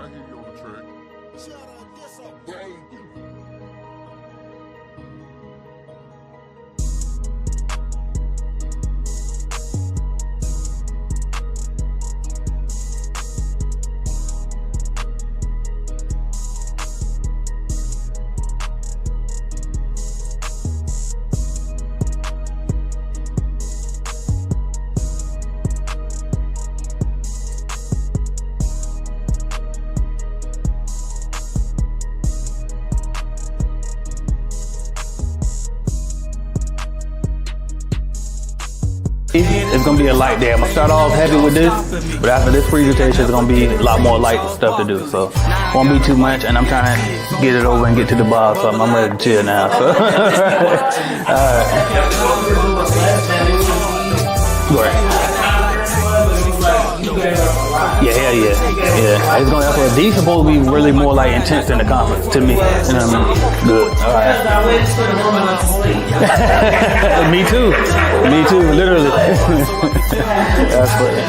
I hear you on the track. Shout out, this a baby. It's gonna be a light day. I'm gonna start off heavy with this, but after this presentation, it's gonna be a lot more light stuff to do. So, won't be too much, and I'm trying to get it over and get to the bar. So I'm ready to chill now. So, Go ahead. Yeah, hell yeah. It's gonna for these supposed to be really more like intense than the conference to me. You know what I mean? Good. All right. Me too. Literally. That's funny.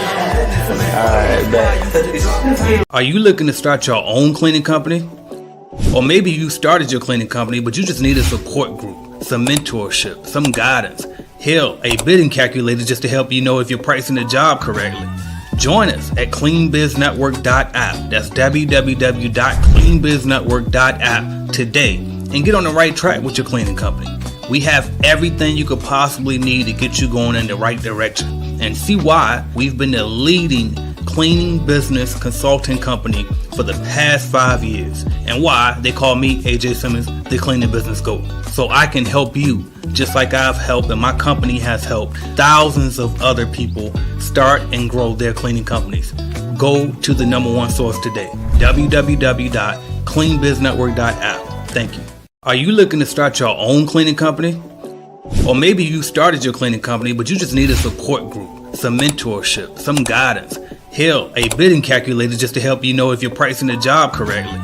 All right, back. Are you looking to start your own cleaning company? Or maybe you started your cleaning company, but you just need a support group, some mentorship, some guidance. Hell, a bidding calculator just to help you know if you're pricing the job correctly. Join us at cleanbiznetwork.app. That's www.cleanbiznetwork.app today and get on the right track with your cleaning company. We have everything you could possibly need to get you going in the right direction, and see why we've been the leading cleaning business consulting company for the past 5 years, and why they call me AJ Simmons the cleaning business GOAT. So I can help you just like I've helped and my company has helped thousands of other people start and grow their cleaning companies. Go to the number one source today, www.cleanbiznetwork.app. Thank you. Are you looking to start your own cleaning company? Or maybe you started your cleaning company, but you just need a support group, some mentorship, some guidance. Hell, a bidding calculator just to help you know if you're pricing the job correctly.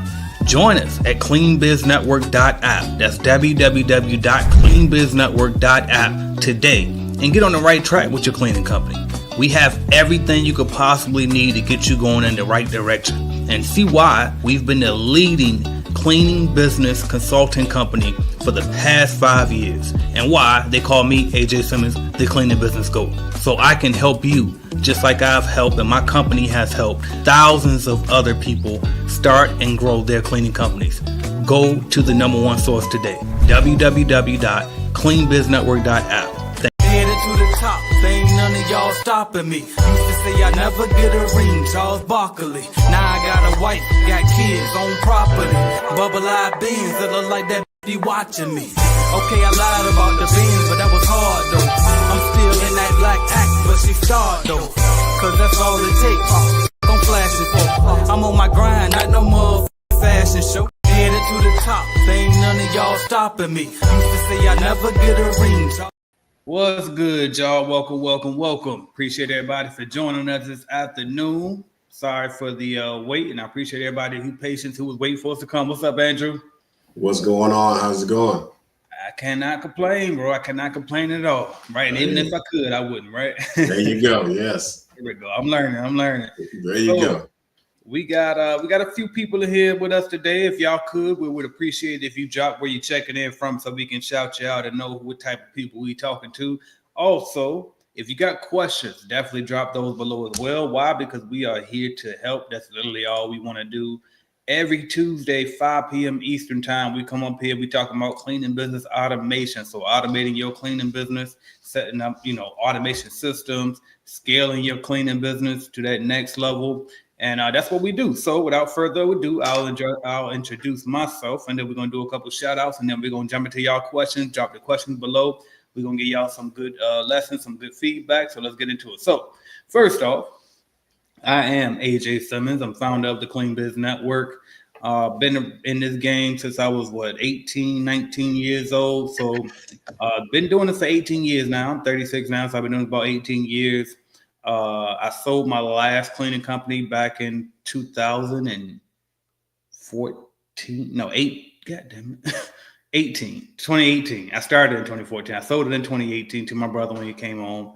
Join us at cleanbiznetwork.app. That's www.cleanbiznetwork.app today and get on the right track with your cleaning company. We have everything you could possibly need to get you going in the right direction, and see why we've been the leading cleaning business consulting company for the past 5 years, and why they call me AJ Simmons the cleaning business GOAT. So I can help you just like I've helped and my company has helped thousands of other people start and grow their cleaning companies. Go to the number one source today, www.cleanbiznetwork.app. Headed to the top, ain't none of y'all stopping me. Used to say I never get a ring, Charles Barkley. Now I got a wife, got kids on property. Bubble-eyed beans that look like that be watching me. Okay, I lied about the beans, but that was hard though. I'm still in that black act, but she starred though. Cause that's all it takes. I'm flashing for. I'm on my grind, not no more fashion show. Headed to the top, ain't none of y'all stopping me. Used to say I never get a ring, Charles. What's good, y'all? Welcome. Appreciate everybody for joining us this afternoon. Sorry for the wait, and I appreciate everybody who was waiting for us to come. What's up, Andrew? What's going on? How's it going? I cannot complain, bro. I cannot complain at all, right? And even if I could, I wouldn't, right? There you go. Yes. Here we go. I'm learning. There you go. We got a few people in here with us today. If y'all could, we would appreciate it if you drop where you're checking in from so we can shout you out and know what type of people we talking to. Also, if you got questions, definitely drop those below as well. Why? Because we are here to help. That's literally all we want to do. Every Tuesday, 5 p.m. Eastern time, we come up here, we talk about cleaning business automation. So automating your cleaning business, setting up, automation systems, scaling your cleaning business to that next level. And that's what we do. So without further ado, I'll introduce myself, and then we're going to do a couple of shout outs, and then we're going to jump into y'all questions. Drop the questions below. We're going to give y'all some good lessons, some good feedback. So let's get into it. So first off, I am AJ Simmons. I'm founder of the Clean Biz Network. Been in this game since I was 18, 19 years old. So been doing this for 18 years now. I'm 36 now, so I've been doing it about 18 years. I sold my last cleaning company back in 2018. 2018. I started in 2014. I sold it in 2018 to my brother when he came home.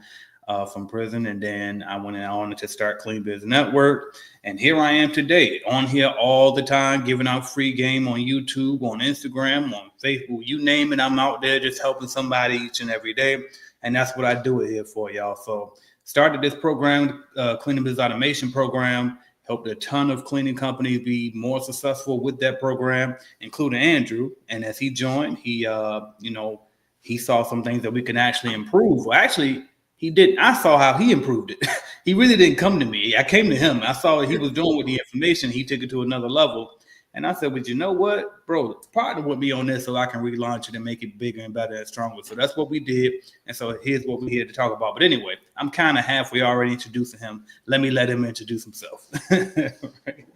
from prison, and then I went on to start Clean Biz Network, and here I am today, on here all the time, giving out free game on YouTube, on Instagram, on Facebook, you name it, I'm out there just helping somebody each and every day, and that's what I do it here for, y'all. So started this program, Cleaning Biz Automation Program, helped a ton of cleaning companies be more successful with that program, including Andrew, and as he joined, he saw some things that we can actually improve. Well, actually, he didn't. I saw how he improved it. He really didn't come to me. I came to him. I saw what he was doing with the information. He took it to another level. And I said, but you know what, bro, partner with me on this so I can relaunch it and make it bigger and better and stronger. So that's what we did. And so here's what we're here to talk about. But anyway, I'm kind of halfway already introducing him. Let him introduce himself. Right.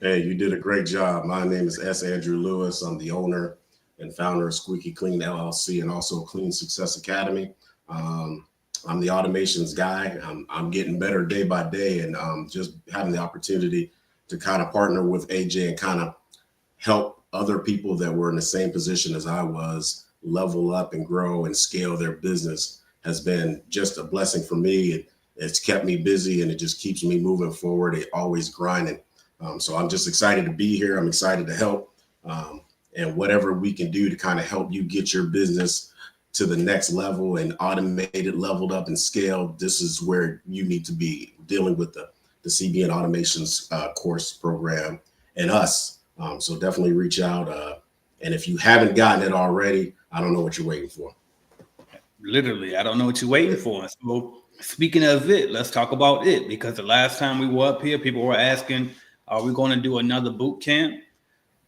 Hey, you did a great job. My name is S. Andrew Lewis. I'm the owner and founder of Squeaky Clean LLC and also Clean Success Academy. I'm the automations guy. I'm getting better day by day, and just having the opportunity to kind of partner with AJ and kind of help other people that were in the same position as I was level up and grow and scale their business has been just a blessing for me. It's kept me busy and it just keeps me moving forward. It always grinding. So I'm just excited to be here. I'm excited to help, and whatever we can do to kind of help you get your business to the next level and automated, leveled up and scaled. This is where you need to be, dealing with the CBN Automations course program and us. So definitely reach out. And if you haven't gotten it already, I don't know what you're waiting for. Literally, I don't know what you're waiting for. So speaking of it, let's talk about it, because the last time we were up here, people were asking, are we going to do another boot camp?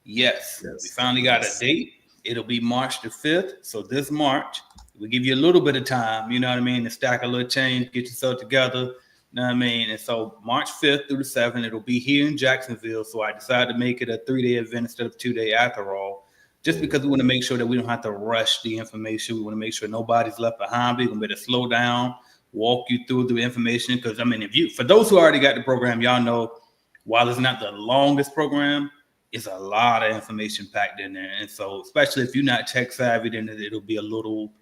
Yes. We finally got a date. It'll be March the 5th. So this March, we'll give you a little bit of time, you know what I mean, to stack a little change, get yourself together, you know what I mean? And so March 5th through the 7th, it'll be here in Jacksonville. So I decided to make it a 3-day event instead of 2-day after all, just because we want to make sure that we don't have to rush the information. We want to make sure nobody's left behind. We're going to be able to slow down, walk you through the information. Because, I mean, for those who already got the program, y'all know, while it's not the longest program, it's a lot of information packed in there. And so, especially if you're not tech savvy, then it'll be a little,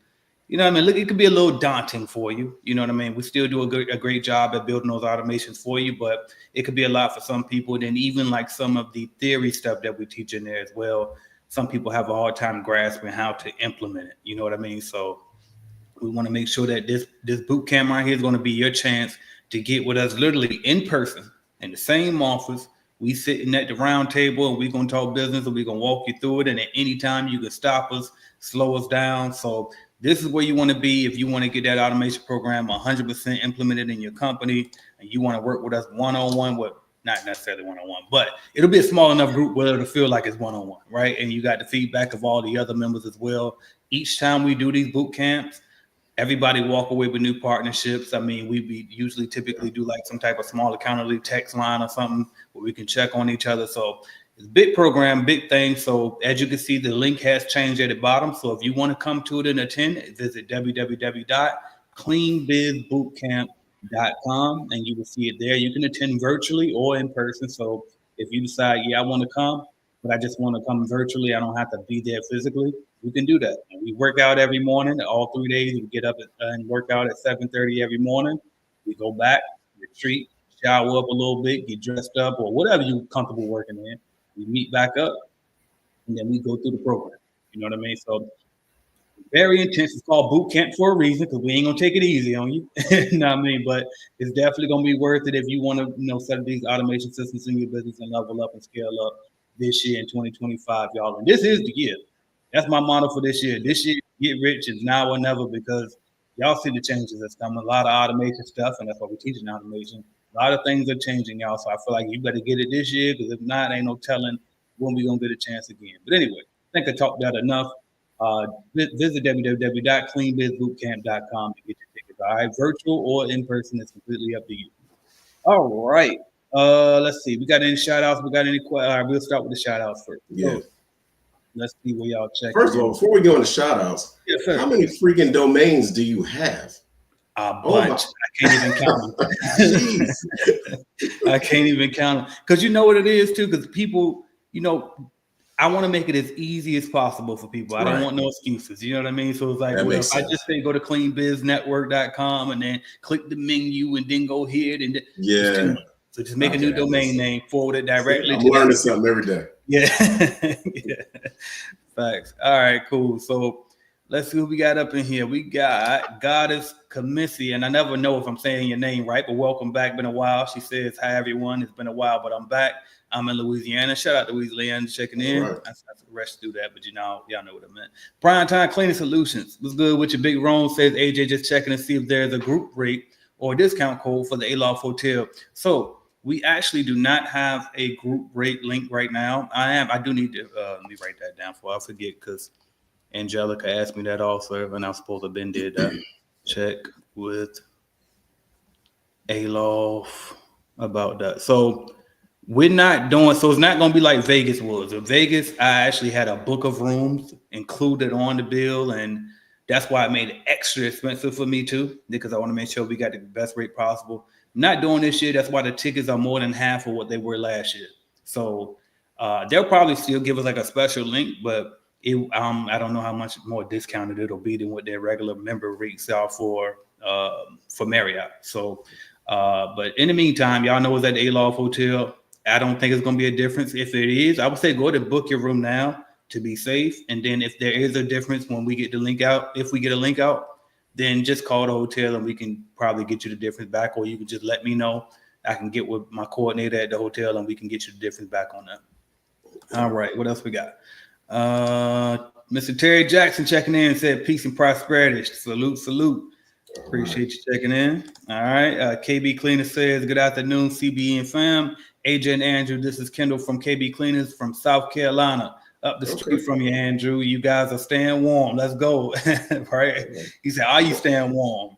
you know what I mean? Look, it could be a little daunting for you. You know what I mean? We still do a great job at building those automations for you, but it could be a lot for some people. Then even like some of the theory stuff that we teach in there as well, some people have a hard time grasping how to implement it. You know what I mean? So we want to make sure that this boot camp right here is going to be your chance to get with us literally in person in the same office. We sitting at the round table and we're going to talk business and we're going to walk you through it. And at any time you can stop us, slow us down. So this is where you want to be if you want to get that automation program 100% implemented in your company and you want to work with us one-on-one, with not necessarily one-on-one, but it'll be a small enough group where it'll feel like it's one-on-one, right? And you got the feedback of all the other members as well. Each time we do these boot camps, everybody walk away with new partnerships. I mean, we usually typically do like some type of small accountability text line or something where we can check on each other. So it's a big program, big thing. So as you can see, the link has changed at the bottom. So if you want to come to it and attend, visit www.cleanbizbootcamp.com and you will see it there. You can attend virtually or in person. So if you decide, yeah, I want to come, but I just want to come virtually, I don't have to be there physically, we can do that. And we work out every morning, all 3 days. We get up and work out at 7:30 every morning. We go back, retreat, shower up a little bit, get dressed up, or whatever you're comfortable working in. We meet back up, and then we go through the program. You know what I mean? So very intense. It's called boot camp for a reason, because we ain't gonna take it easy on you. You know what I mean? But it's definitely gonna be worth it if you want to, set up these automation systems in your business and level up and scale up this year in 2025, y'all. And this is the year. That's my motto for this year. This year, get rich is now or never, because y'all see the changes that's coming. A lot of automation stuff, and that's why we're teaching automation. A lot of things are changing, y'all. So I feel like you better get it this year, because if not, ain't no telling when we're going to get a chance again. But anyway, I think I talked that enough. Visit www.cleanbizbootcamp.com to get your tickets. All right, virtual or in person, it's completely up to you. All right. Let's see. We got any shout outs? We got any questions? All right, we'll start with the shout outs first. Yeah. So, let's see where y'all check. First of all, before we go into shout outs, yes, sir. How many freaking domains do you have? A bunch. I can't even count them. I can't even count them. Because you know what it is too? Because people, I want to make it as easy as possible for people. I don't want no excuses. You know what I mean? So it's like, well, if I just say go to cleanbiznetwork.com and then click the menu and then go ahead and so just make a new domain name, forward it directly. I'm learning something every day. Yeah. Facts. All right, cool. So let's see what we got up in here. We got Goddess Kamisi, and I never know if I'm saying your name right, but welcome back. Been a while. She says, hi, everyone. It's been a while, but I'm back. I'm in Louisiana. Shout out to Louisiana checking in. Right. I rushed through that, but y'all know what I meant. Prime Time Cleaning Solutions. What's good with your big Rome? Says AJ, just checking to see if there's a group rate or discount code for the Aloft Hotel. So we actually do not have a group rate link right now. I do need to let me write that down before I forget, because Angelica asked me that also, and I'm supposed to have been did that. Check with Aloft about that. So we're not doing, so it's not going to be like Vegas was. In Vegas, I actually had a book of rooms included on the bill, and that's why it made it extra expensive for me too, because I want to make sure we got the best rate possible. I'm not doing this year. That's why the tickets are more than half of what they were last year. So they'll probably still give us like a special link, but I don't know how much more discounted it'll be than what their regular member rates are for Marriott. So, but in the meantime, y'all know it's at the Aloft Hotel. I don't think it's going to be a difference. If it is, I would say go to book your room now to be safe. And then if there is a difference when we get the link out, if we get a link out, then just call the hotel and we can probably get you the difference back, or you can just let me know. I can get with my coordinator at the hotel and we can get you the difference back on that. All right, what else we got? Mr. Terry Jackson checking in and said peace and prosperity. Salute. Appreciate you checking in. All right. KB Cleaner says good afternoon, CBE and fam. AJ and Andrew, this is Kendall from KB Cleaners from South Carolina. Up the street from you, Andrew. You guys are staying warm. Let's go. Right? He said, are you staying warm?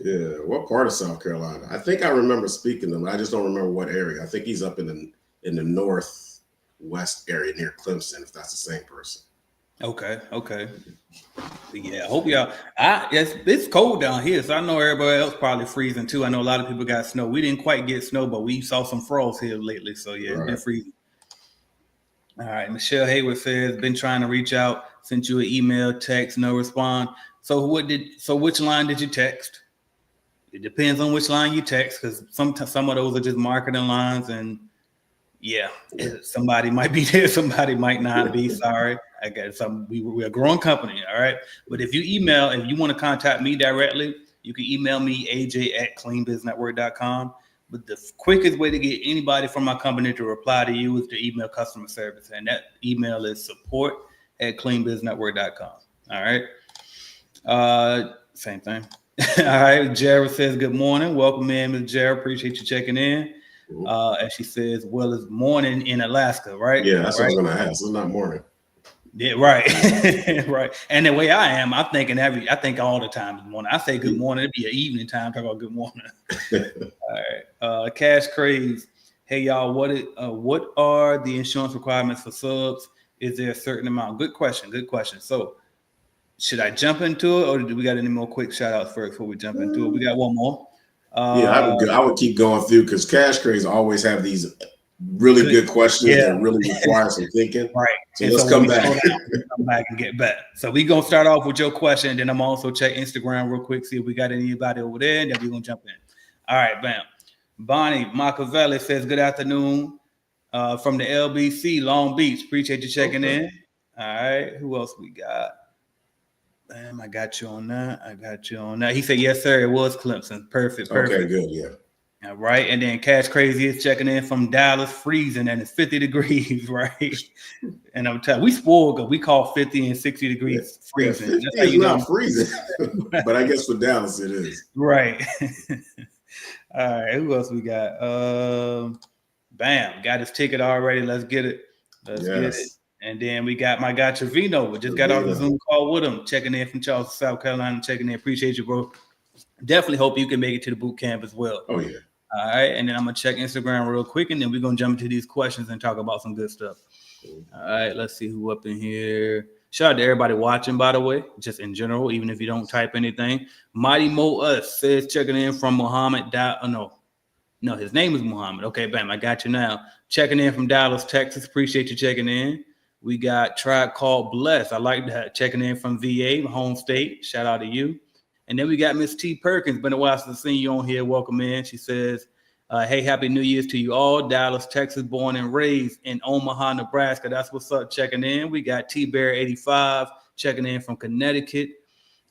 Yeah. What part of South Carolina? I think I remember speaking to him. I just don't remember what area. I think he's up in the northwest area near Clemson, if that's the same person. Okay. Yeah, I hope y'all. It's cold down here, so I know everybody else probably freezing too. I know a lot of people got snow. We didn't quite get snow, but we saw some frost here lately. So yeah, It's been freezing. All right, Michelle Hayward says, been trying to reach out, sent you an email, text, no respond. So which line did you text? It depends on which line you text, because some of those are just marketing lines, and somebody might be there, somebody might not be. Sorry. I got some. We're a growing company, all right. But if you email, if you want to contact me directly, you can email me aj@cleanbiznetwork.com. But the quickest way to get anybody from my company to reply to you is to email customer service, and that email is support@cleanbiznetwork.com. All right. Same thing. All right. Jared says good morning. Welcome in, Ms. Jared. Appreciate you checking in. And she says, well, it's morning in Alaska, right? Yeah, that's what I was going to ask. It's not morning. Yeah, right. Right. And the way I am, I think all the time is morning. I say good morning. It'd be an evening time. Talk about good morning. All right. Cash Craze. Hey, y'all, what are the insurance requirements for subs? Is there a certain amount? Good question. So should I jump into it, or do we got any more quick shout outs first before we jump into it? We got one more. I would keep going through, because Cash Craze always have these really good questions that really require some thinking. Right. So let's come back. Come back and get back. So we're going to start off with your question, and then I'm also check Instagram real quick, see if we got anybody over there, and then we're going to jump in. All right, bam. Bonnie Machiavelli says, good afternoon from the LBC, Long Beach. Appreciate you checking in. All right. Who else we got? Bam, I got you on that. He said, yes, sir. It was Clemson. Perfect. Okay, good. Yeah. All right. And then Cash Crazy is checking in from Dallas, freezing, and it's 50 degrees, right? And I'm telling you, we spoiled because we call 50 and 60 degrees freezing. 50 That's how is not freezing, but I guess for Dallas it is. Right. All right. Who else we got? Bam. Got his ticket already. Let's get it. Get it. And then we got my guy Trevino. We just got off the Zoom call with him, checking in from Charleston, South Carolina, checking in. Appreciate you, bro. Definitely hope you can make it to the boot camp as well. Oh, yeah. All right. And then I'm going to check Instagram real quick, and then we're going to jump into these questions and talk about some good stuff. All right. Let's see who up in here. Shout out to everybody watching, by the way, just in general, even if you don't type anything. Mighty Mo Us says checking in from Muhammad. No, his name is Muhammad. Okay, bam. I got you now. Checking in from Dallas, Texas. Appreciate you checking in. We got Tribe Called Bless. I like that. Checking in from VA, my home state. Shout out to you. And then we got Miss T. Perkins. Been a while since I've seen you on here. Welcome in. She says, hey, happy New Year's to you all. Dallas, Texas, born and raised in Omaha, Nebraska. That's what's up. Checking in. We got T-Bear 85 checking in from Connecticut.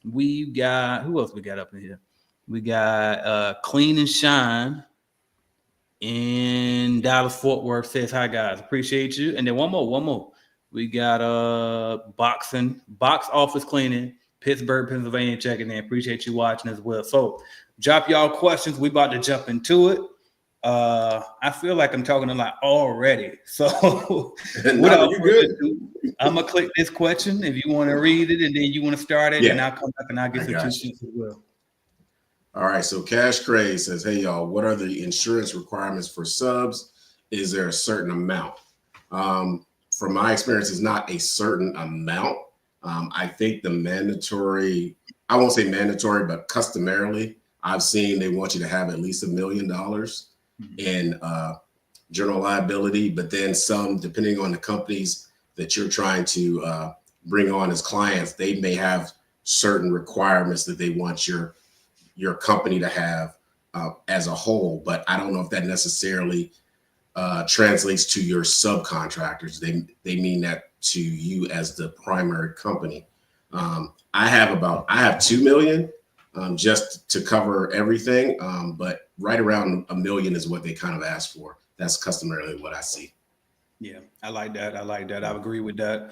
We got, who else we got up in here? We got Clean and Shine in Dallas, Fort Worth says, hi, guys. Appreciate you. And then one more. We got box office cleaning, Pittsburgh, Pennsylvania, checking in. Appreciate you watching as well. So drop y'all questions. We about to jump into it. I feel like I'm talking a lot already. So what else? I'm gonna click this question if you want to read it, and then you want to start it, and I'll come back and I'll get some 2 cents as well. All right. So Cash Craze says, hey y'all, what are the insurance requirements for subs? Is there a certain amount? From my experience, it's not a certain amount. I think the mandatory, I won't say mandatory, but customarily, I've seen they want you to have at least $1 million in general liability, but then some, depending on the companies that you're trying to bring on as clients, they may have certain requirements that they want your company to have as a whole. But I don't know if that necessarily translates to your subcontractors. They mean that to you as the primary company. I have 2 million just to cover everything, but right around $1 million is what they kind of ask for. That's customarily what I see. Yeah, I like that. I agree with that.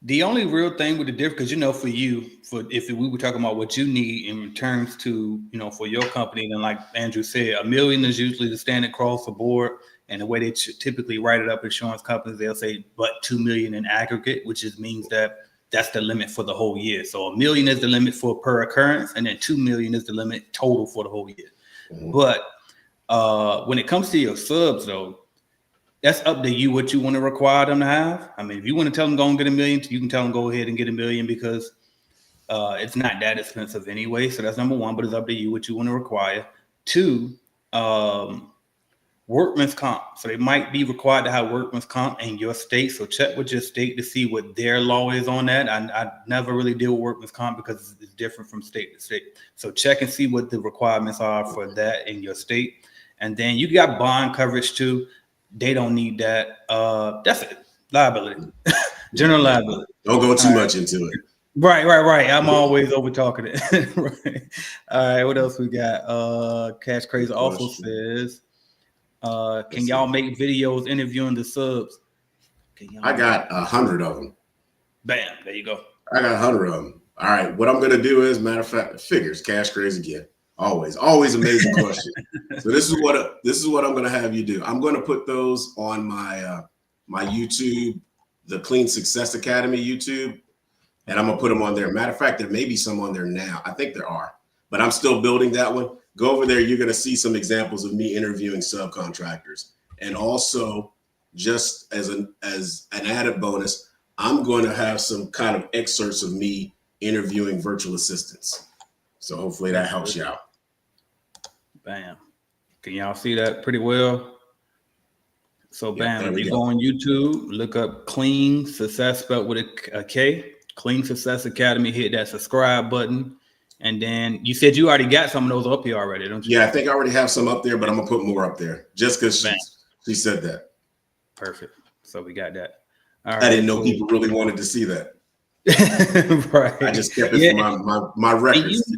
The only real thing with the difference, because for you, if we were talking about what you need in terms to, for your company, then like Andrew said, $1 million is usually the standard across the board. And the way they typically write it up, insurance companies, they'll say, but 2 million in aggregate, which just means that that's the limit for the whole year. So $1 million is the limit for per occurrence, and then 2 million is the limit total for the whole year. Mm-hmm. But when it comes to your subs, though, that's up to you what you want to require them to have. I mean, if you want to tell them go and get $1 million, you can tell them go ahead and get $1 million because it's not that expensive anyway. So that's number one, but it's up to you what you want to require. 2, workman's comp. So they might be required to have workman's comp in your state. So check with your state to see what their law is on that. I never really deal with workman's comp because it's different from state to state. So check and see what the requirements are for that in your state. And then you got bond coverage too. They don't need that. That's it. Liability. General liability. Don't go too much into it. Right. I'm always over talking it. Right. All right. What else we got? Cash Crazy also says, can y'all make videos interviewing the subs? I got 100 of them. Bam. There you go. I got 100 of them. All right. What I'm going to do is, matter of fact, figures, Cash Crazy again. Always amazing question. So this is what I'm going to have you do. I'm going to put those on my my YouTube, the Clean Success Academy YouTube, and I'm going to put them on there. Matter of fact, there may be some on there now. I think there are, but I'm still building that one. Go over there. You're going to see some examples of me interviewing subcontractors, and also just as an added bonus, I'm going to have some kind of excerpts of me interviewing virtual assistants. So hopefully that helps you out. Bam. Can y'all see that pretty well? So bam, if you go on YouTube, look up Clean Success spelled with a K, Clean Success Academy, hit that subscribe button. And then you said you already got some of those up here already, don't you? Yeah, I think I already have some up there, but I'm going to put more up there just because she said that. Perfect. So we got that. All right, I didn't know people really wanted to see that. Right. I just kept it for my records.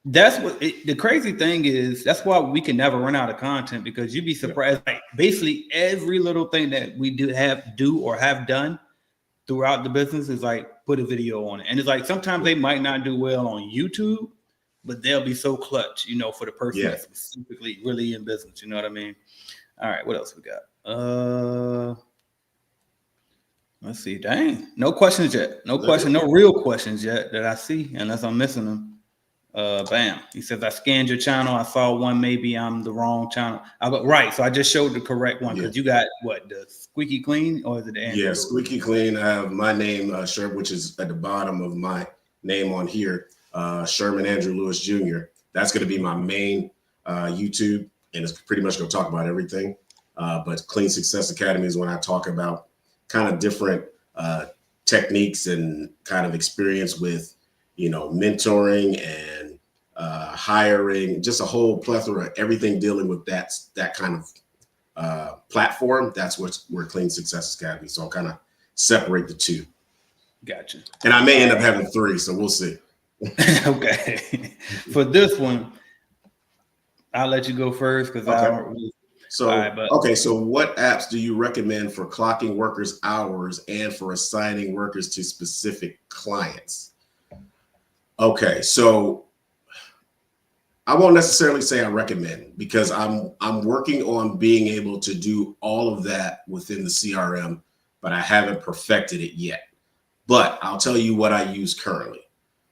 That's what the crazy thing is. That's why we can never run out of content, because you'd be surprised. Like basically every little thing that we do or have done throughout the business is like put a video on it. And it's like sometimes they might not do well on YouTube, but they'll be so clutch, for the person that's specifically really in business. You know what I mean? All right, what else we got? Let's see. Dang, no questions yet. No real questions yet that I see, unless I'm missing them. Bam. He says, I scanned your channel. I saw one. Maybe I'm the wrong channel. Right. So I just showed the correct one because you got the Squeaky Clean, or is it the Andrew? Yeah, Squeaky Clean. I have my name, which is at the bottom of my name on here, Sherman Andrew Lewis Jr. That's going to be my main YouTube, and it's pretty much going to talk about everything. But Clean Success Academy is when I talk about kind of different techniques and kind of experience with, mentoring and hiring, just a whole plethora of everything dealing with that kind of platform. That's where Clean Success Academy. So I'll kind of separate the two. Gotcha. And I may end up having 3, so we'll see. Okay. For this one, I'll let you go first because I don't really. So what apps do you recommend for clocking workers' hours and for assigning workers to specific clients? Okay, so I won't necessarily say I recommend, because I'm working on being able to do all of that within the CRM, but I haven't perfected it yet. But I'll tell you what I use currently.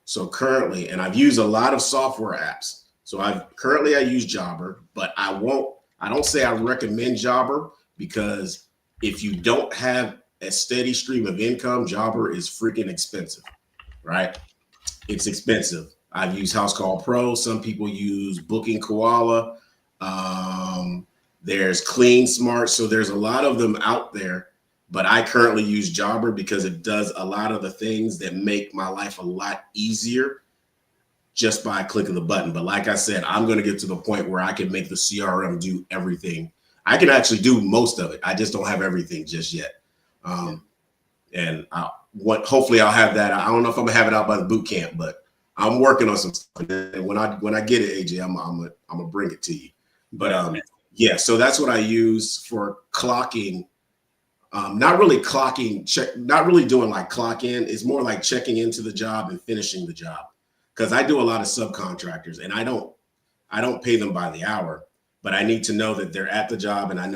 So currently, and I've used a lot of software apps. So I use Jobber, but I don't say I recommend Jobber, because if you don't have a steady stream of income, Jobber is freaking expensive, right? It's expensive. I've used House Call Pro. Some people use Booking Koala. There's Clean Smart. So there's a lot of them out there, but I currently use Jobber because it does a lot of the things that make my life a lot easier just by clicking the button. But like I said, I'm going to get to the point where I can make the CRM do everything. I can actually do most of it. I just don't have everything just yet. And hopefully I'll have that. I don't know if I'm gonna have it out by the boot camp, but I'm working on some stuff. And when I get it, AJ, I'm gonna bring it to you. But yeah, so that's what I use for clocking. Not really doing like clock in. It's more like checking into the job and finishing the job. Because I do a lot of subcontractors, and I don't pay them by the hour, but I need to know that they're at the job, and I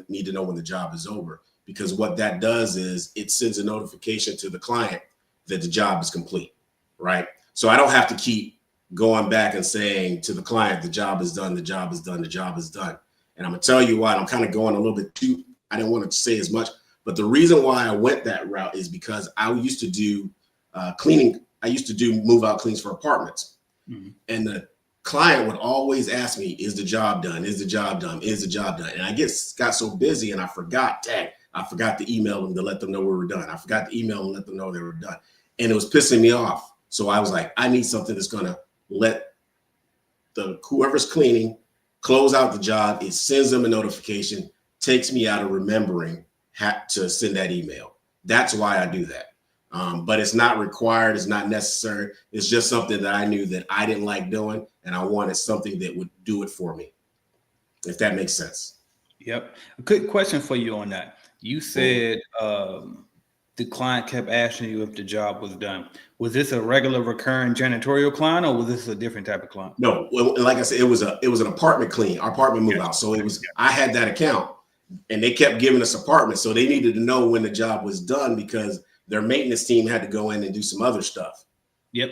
need to know when the job is over. Because what that does is it sends a notification to the client that the job is complete, right? So I don't have to keep going back and saying to the client, the job is done, the job is done, the job is done. And I'm gonna tell you why. I'm kind of going a little bit too, I didn't want to say as much, but the reason why I went that route is because I used to do cleaning. I used to do move out cleans for apartments. Mm-hmm. And the client would always ask me, is the job done? Is the job done? Is the job done? And I got so busy and I forgot to email them to let them know we were done. I forgot to email them and let them know they were done. And it was pissing me off. So I was like, I need something that's going to let whoever's cleaning close out the job. It sends them a notification, takes me out of remembering to send that email. That's why I do that. But it's not required. It's not necessary. It's just something that I knew that I didn't like doing, and I wanted something that would do it for me, if that makes sense. Yep. A quick question for you on that. You said the client kept asking you if the job was done. Was this a regular recurring janitorial client, or was this a different type of client? No, well, like I said, it was an apartment clean, apartment move out. So I had that account, and they kept giving us apartments. So they needed to know when the job was done because their maintenance team had to go in and do some other stuff. Yep.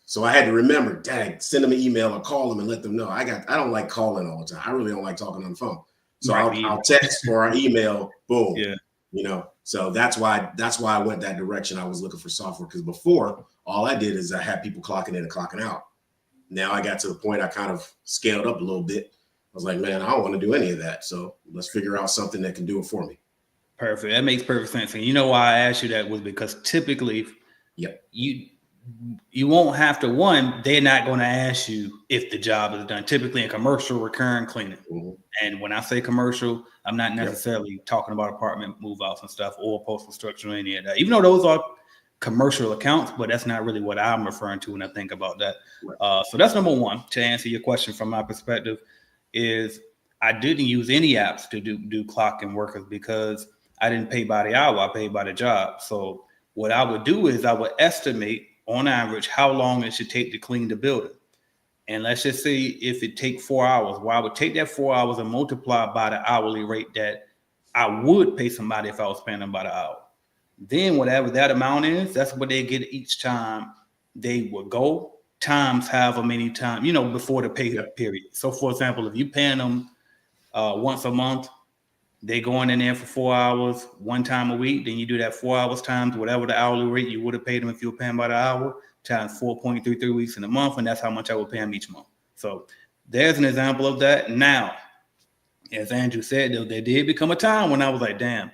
So I had to remember, dang, send them an email or call them and let them know. I don't like calling all the time. I really don't like talking on the phone. So I'll text or I'll email, boom. Yeah. So that's why I went that direction. I was looking for software because before all I did is I had people clocking in and clocking out. Now I got to the point I kind of scaled up a little bit. I was like, man, I don't want to do any of that. So let's figure out something that can do it for me. Perfect. That makes perfect sense. And you know why I asked you that was because typically you won't have to, they're not going to ask you if the job is done. Typically in commercial recurring cleaning. Mm-hmm. And when I say commercial, I'm not necessarily talking about apartment move outs and stuff or postal structure or any of that, even though those are commercial accounts, but that's not really what I'm referring to when I think about that. Right. So that's number one. To answer your question from my perspective is I didn't use any apps to do clocking workers because I didn't pay by the hour. I paid by the job. So what I would do is I would estimate on average how long it should take to clean the building. And let's just say if it take 4 hours, well, I would take that 4 hours and multiply by the hourly rate that I would pay somebody if I was paying them by the hour. Then whatever that amount is, that's what they get each time they would go times however many times, before the pay period. So for example, if you're paying them once a month, they going in there for 4 hours, one time a week, then you do that 4 hours times whatever the hourly rate you would have paid them if you were paying by the hour, times 4.33 weeks in a month, and that's how much I would pay them each month. So there's an example of that. Now, as Andrew said, there did become a time when I was like, damn,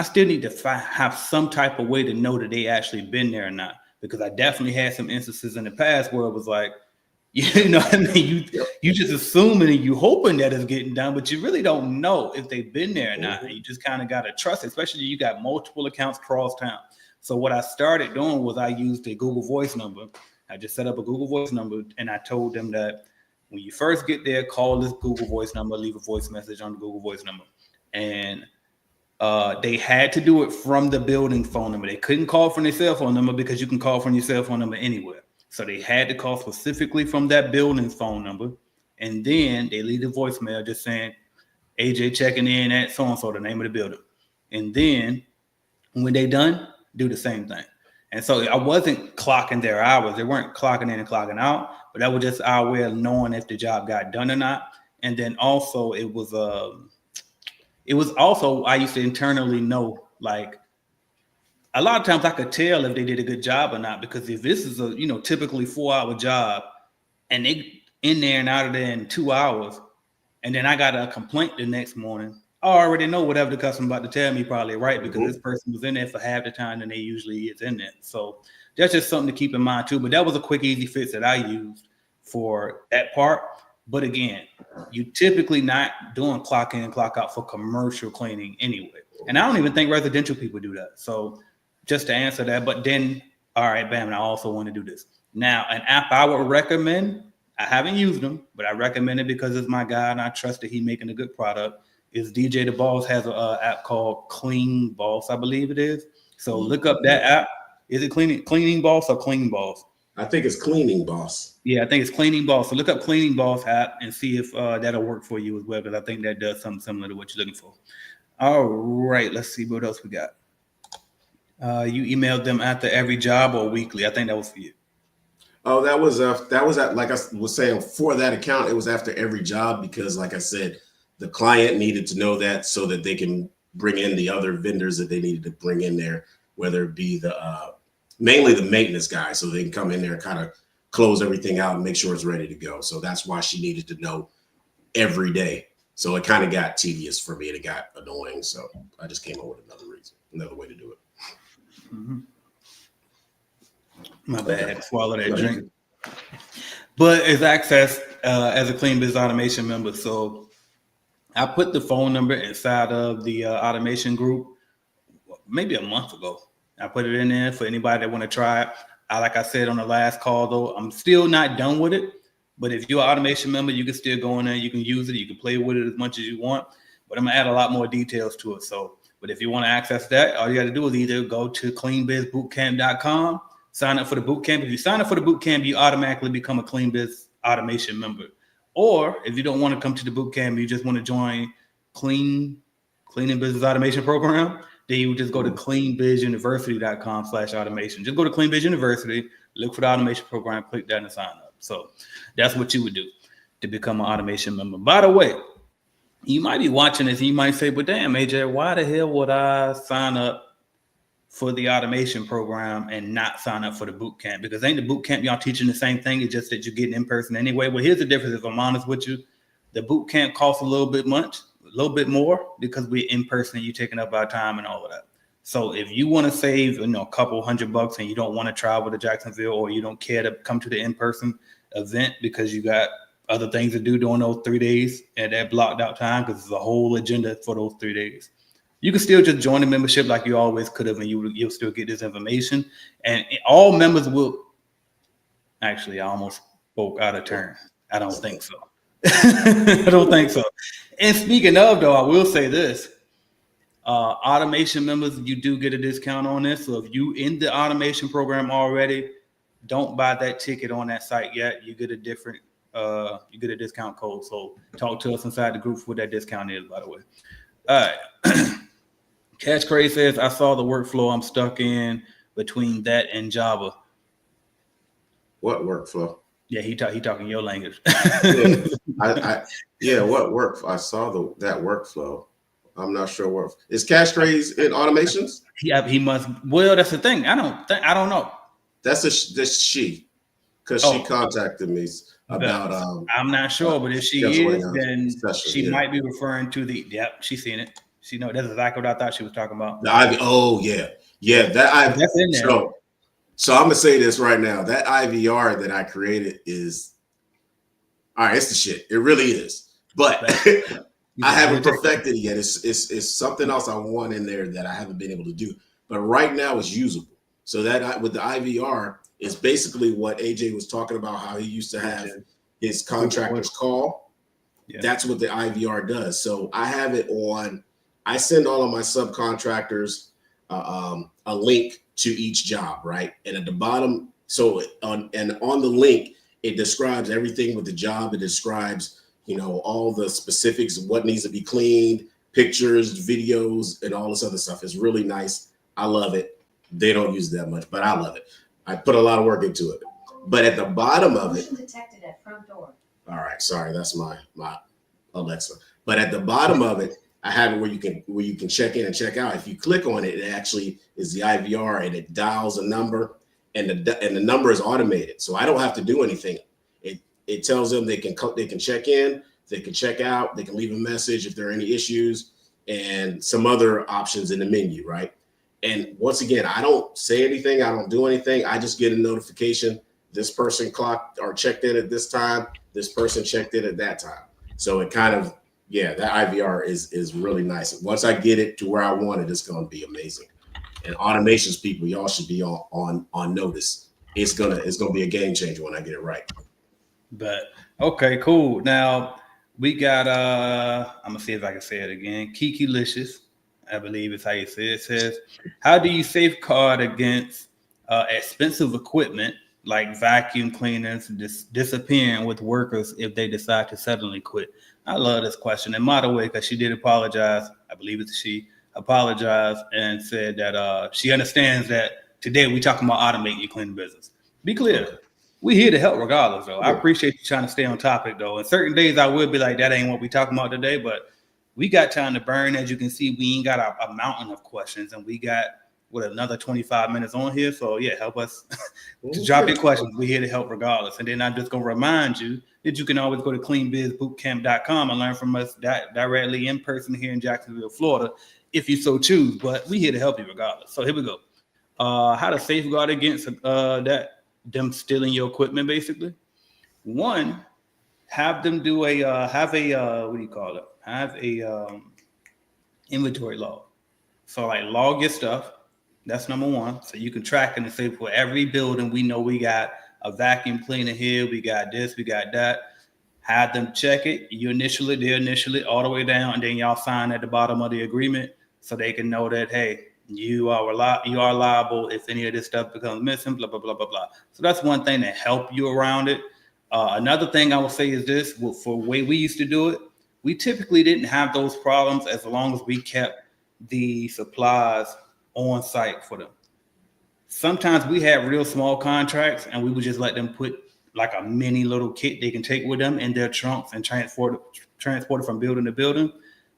I still need to have some type of way to know that they actually been there or not. Because I definitely had some instances in the past where it was like, you know what I mean? You just assuming and you hoping that it's getting done, but you really don't know if they've been there or not. And you just kind of got to trust it, especially you got multiple accounts cross town. So what I started doing was I used a Google Voice number. I just set up a Google Voice number and I told them that when you first get there, call this Google Voice number, leave a voice message on the Google Voice number. And they had to do it from the building phone number. They couldn't call from their cell phone number because you can call from your cell phone number anywhere. So they had to call specifically from that building's phone number. And then they leave a voicemail just saying, AJ checking in at so-and-so, the name of the building. And then when they done, do the same thing. And so I wasn't clocking their hours. They weren't clocking in and clocking out, but that was just our way of knowing if the job got done or not. And then also it was also, I used to internally know, like, a lot of times I could tell if they did a good job or not, because if this is a, typically 4-hour job and they in there and out of there in 2 hours, and then I got a complaint the next morning, I already know whatever the customer about to tell me probably right, because this person was in there for half the time than they usually is in there. So that's just something to keep in mind too. But that was a quick, easy fix that I used for that part. But again, you typically not doing clock in and clock out for commercial cleaning anyway. And I don't even think residential people do that. So just to answer that, but then, all right, bam, and I also want to do this. Now, an app I would recommend, I haven't used them, but I recommend it because it's my guy and I trust that he's making a good product, is DJ the Boss has an app called Clean Boss, I believe it is. So look up that app. Is it Cleaning Boss or Clean Boss? I think it's Cleaning Boss. Yeah, I think it's Cleaning Boss. So look up Cleaning Boss app and see if that'll work for you as well, because I think that does something similar to what you're looking for. All right, let's see what else we got. You emailed them after every job or weekly? I think that was for you. Oh, that was like I was saying, for that account, it was after every job because, like I said, the client needed to know that so that they can bring in the other vendors that they needed to bring in there, whether it be the mainly the maintenance guy, so they can come in there and kind of close everything out and make sure it's ready to go. So that's why she needed to know every day. So it kind of got tedious for me and it got annoying. So I just came up with another way to do it. Mm-hmm. My bad. Swallow that drink. But it's accessed as a Clean Biz Automation member. So I put the phone number inside of the automation group maybe a month ago. I put it in there for anybody that want to try it. Like I said on the last call, though, I'm still not done with it. But if you're an automation member, you can still go in there. You can use it. You can play with it as much as you want. But I'm going to add a lot more details to it. So, but if you want to access that, all you got to do is either go to cleanbizbootcamp.com, sign up for the bootcamp. If you sign up for the bootcamp, you automatically become a Clean Biz Automation member. Or if you don't want to come to the bootcamp, you just want to join Cleaning Business Automation Program, then you would just go to cleanbizuniversity.com/automation. Just go to Clean Biz University, look for the automation program, click that and sign up. So that's what you would do to become an automation member. By the way, you might be watching this and you might say, but damn, AJ, why the hell would I sign up for the automation program and not sign up for the boot camp? Because ain't the boot camp y'all teaching the same thing? It's just that you're getting in person anyway. Well, here's the difference. If I'm honest with you, the boot camp costs a little bit more because we're in person and you're taking up our time and all of that. So if you want to save, a couple $100 and you don't want to travel to Jacksonville, or you don't care to come to the in-person event because you got other things to do during those 3 days at that blocked out time, because there's a whole agenda for those 3 days, you can still just join the membership like you always could have, and you'll still get this information. And all members will. Actually, I almost spoke out of turn. I don't think so. I don't think so. And speaking of, though, I will say this. Automation members, you do get a discount on this. So if you in the automation program already, don't buy that ticket on that site yet. You get a different, you get a discount code. So talk to us inside the group for what that discount is, by the way. All right. Catch Craze says, I saw the workflow I'm stuck in between that and Java. What workflow? Yeah, he talking your language. What work? I saw that workflow. I'm not sure what is Cash Craze in automations. Yeah, he must. Well, that's the thing. I don't know. That's she, because she contacted me about. I'm not sure, but if she is, then she might be referring to the. Yep, she's seen it. She know that's exactly what I thought she was talking about. The IV. Oh yeah. That That's in there. So I'm gonna say this right now. That IVR that I created is all right. It's the shit. It really is. But I haven't perfected it yet. It's something else I want in there that I haven't been able to do. But right now it's usable. So that with the IVR is basically what AJ was talking about, how he used to have his contractors call. Yeah. That's what the IVR does. So I have it on. I send all of my subcontractors a link to each job, right? And at the bottom, on the link, it describes everything with the job. It describes, all the specifics of what needs to be cleaned, pictures, videos, and all this other stuff. It's really nice. I love it. They don't use it that much, but I love it. I put a lot of work into it. But at the bottom of it, detected at front door. All right, sorry, that's my Alexa. But at the bottom of it, I have it where you can check in and check out. If you click on it, it actually is the IVR, and it dials a number, and the number is automated, so I don't have to do anything. It tells them they can check in, they can check out, they can leave a message if there are any issues, and some other options in the menu, right? And once again, I don't say anything, I don't do anything. I just get a notification. This person clocked or checked in at this time. This person checked in at that time. So it kind of, that IVR is really nice. Once I get it to where I want it, it's going to be amazing. And automations people, y'all should be on notice. It's gonna be a game changer when I get it right. But okay, cool. Now we got I'm gonna see if I can say it again. Kiki Licious, I believe is how you say it. It says, how do you safeguard against expensive equipment like vacuum cleaners disappearing with workers if they decide to suddenly quit? I love this question. And by the way, because she did apologize, I believe it's she apologized and said that she understands that today we talking about automating your cleaning business. Be clear. We here to help regardless, though. I appreciate you trying to stay on topic, though. And certain days I would be like, that ain't what we talking about today, but we got time to burn. As you can see, we ain't got a mountain of questions, and we got another 25 minutes on here. So yeah, help us to drop your questions. We're here to help regardless. And then I'm just gonna remind you that you can always go to cleanbizbootcamp.com and learn from us directly in person here in Jacksonville, Florida, if you so choose. But we're here to help you regardless. So here we go. How to safeguard against them stealing your equipment, basically. One, have them do have a inventory log. So like log your stuff. That's number one. So you can track and say for every building, we know we got a vacuum cleaner here, we got this, we got that. Have them check it. They initially all the way down, and then y'all sign at the bottom of the agreement so they can know that, hey, you are liable if any of this stuff becomes missing, blah, blah, blah, blah, blah. So that's one thing to help you around it. Another thing I will say is this, for the way we used to do it, we typically didn't have those problems as long as we kept the supplies on site for them. Sometimes we had real small contracts and we would just let them put like a mini little kit they can take with them in their trunks and transport it from building to building.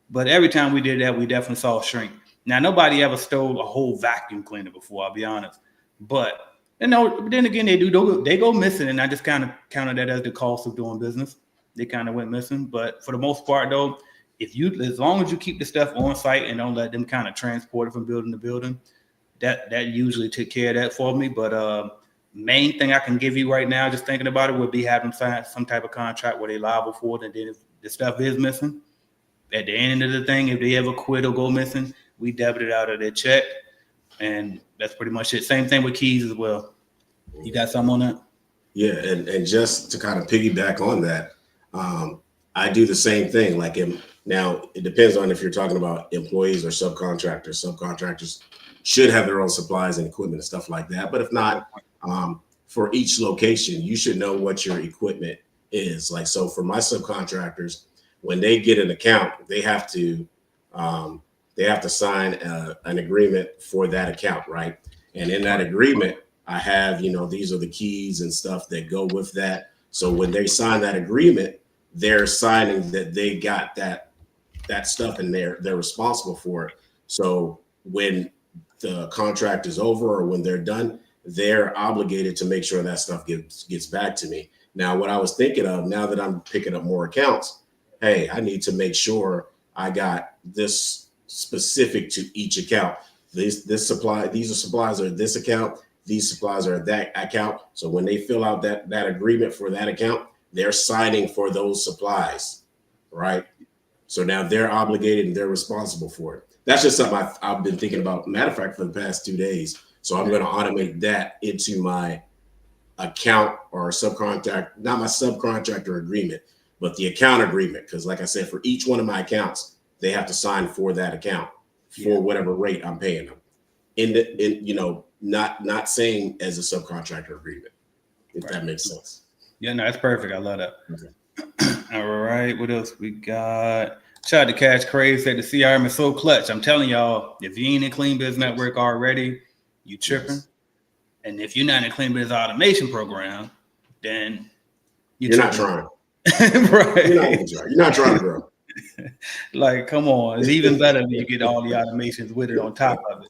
But every time we did that, we definitely saw a shrink. Now, nobody ever stole a whole vacuum cleaner before, I'll be honest. But then again, they go missing, and I just kind of counted that as the cost of doing business. They kind of went missing. But for the most part, though, as long as you keep the stuff on site and don't let them kind of transport it from building to building, that usually took care of that for me. But main thing I can give you right now, just thinking about it, would be having sign some type of contract where they're liable for it. And then if the stuff is missing, at the end of the thing, if they ever quit or go missing, we debit it out of their check. And that's pretty much it. Same thing with keys as well. You got something on that? Yeah, and just to kind of piggyback on that, I do the same thing. Now, it depends on if you're talking about employees or subcontractors. Subcontractors should have their own supplies and equipment and stuff like that. But if not, for each location, you should know what your equipment is. Like, so for my subcontractors, when they get an account, they have to sign an agreement for that account, right? And in that agreement, I have, these are the keys and stuff that go with that. So when they sign that agreement, they're signing that they got that stuff and they're responsible for it. So when the contract is over or when they're done, they're obligated to make sure that stuff gets back to me. Now, what I was thinking of, now that I'm picking up more accounts, hey, I need to make sure I got this specific to each account. These are supplies are this account. These supplies are that account. So when they fill out that agreement for that account, they're signing for those supplies, right? So now they're obligated and they're responsible for it. That's just something I've been thinking about. Matter of fact, for the past 2 days. So I'm going to automate that into my account or not my subcontractor agreement, but the account agreement. Because like I said, for each one of my accounts, they have to sign for that account for whatever rate I'm paying them. Not saying as a subcontractor agreement, if that makes sense. Yeah, no, that's perfect. I love that. Okay. All right, what else we got? Shout out to Cash Crave, said the CRM is so clutch. I'm telling y'all, if you ain't in Clean Biz Network already, you tripping. Yes. And if you're not in a Clean Biz automation program, then you're not trying. Right. You're not trying to grow. Like, come on. It's even better when you get all the automations with it on top of it.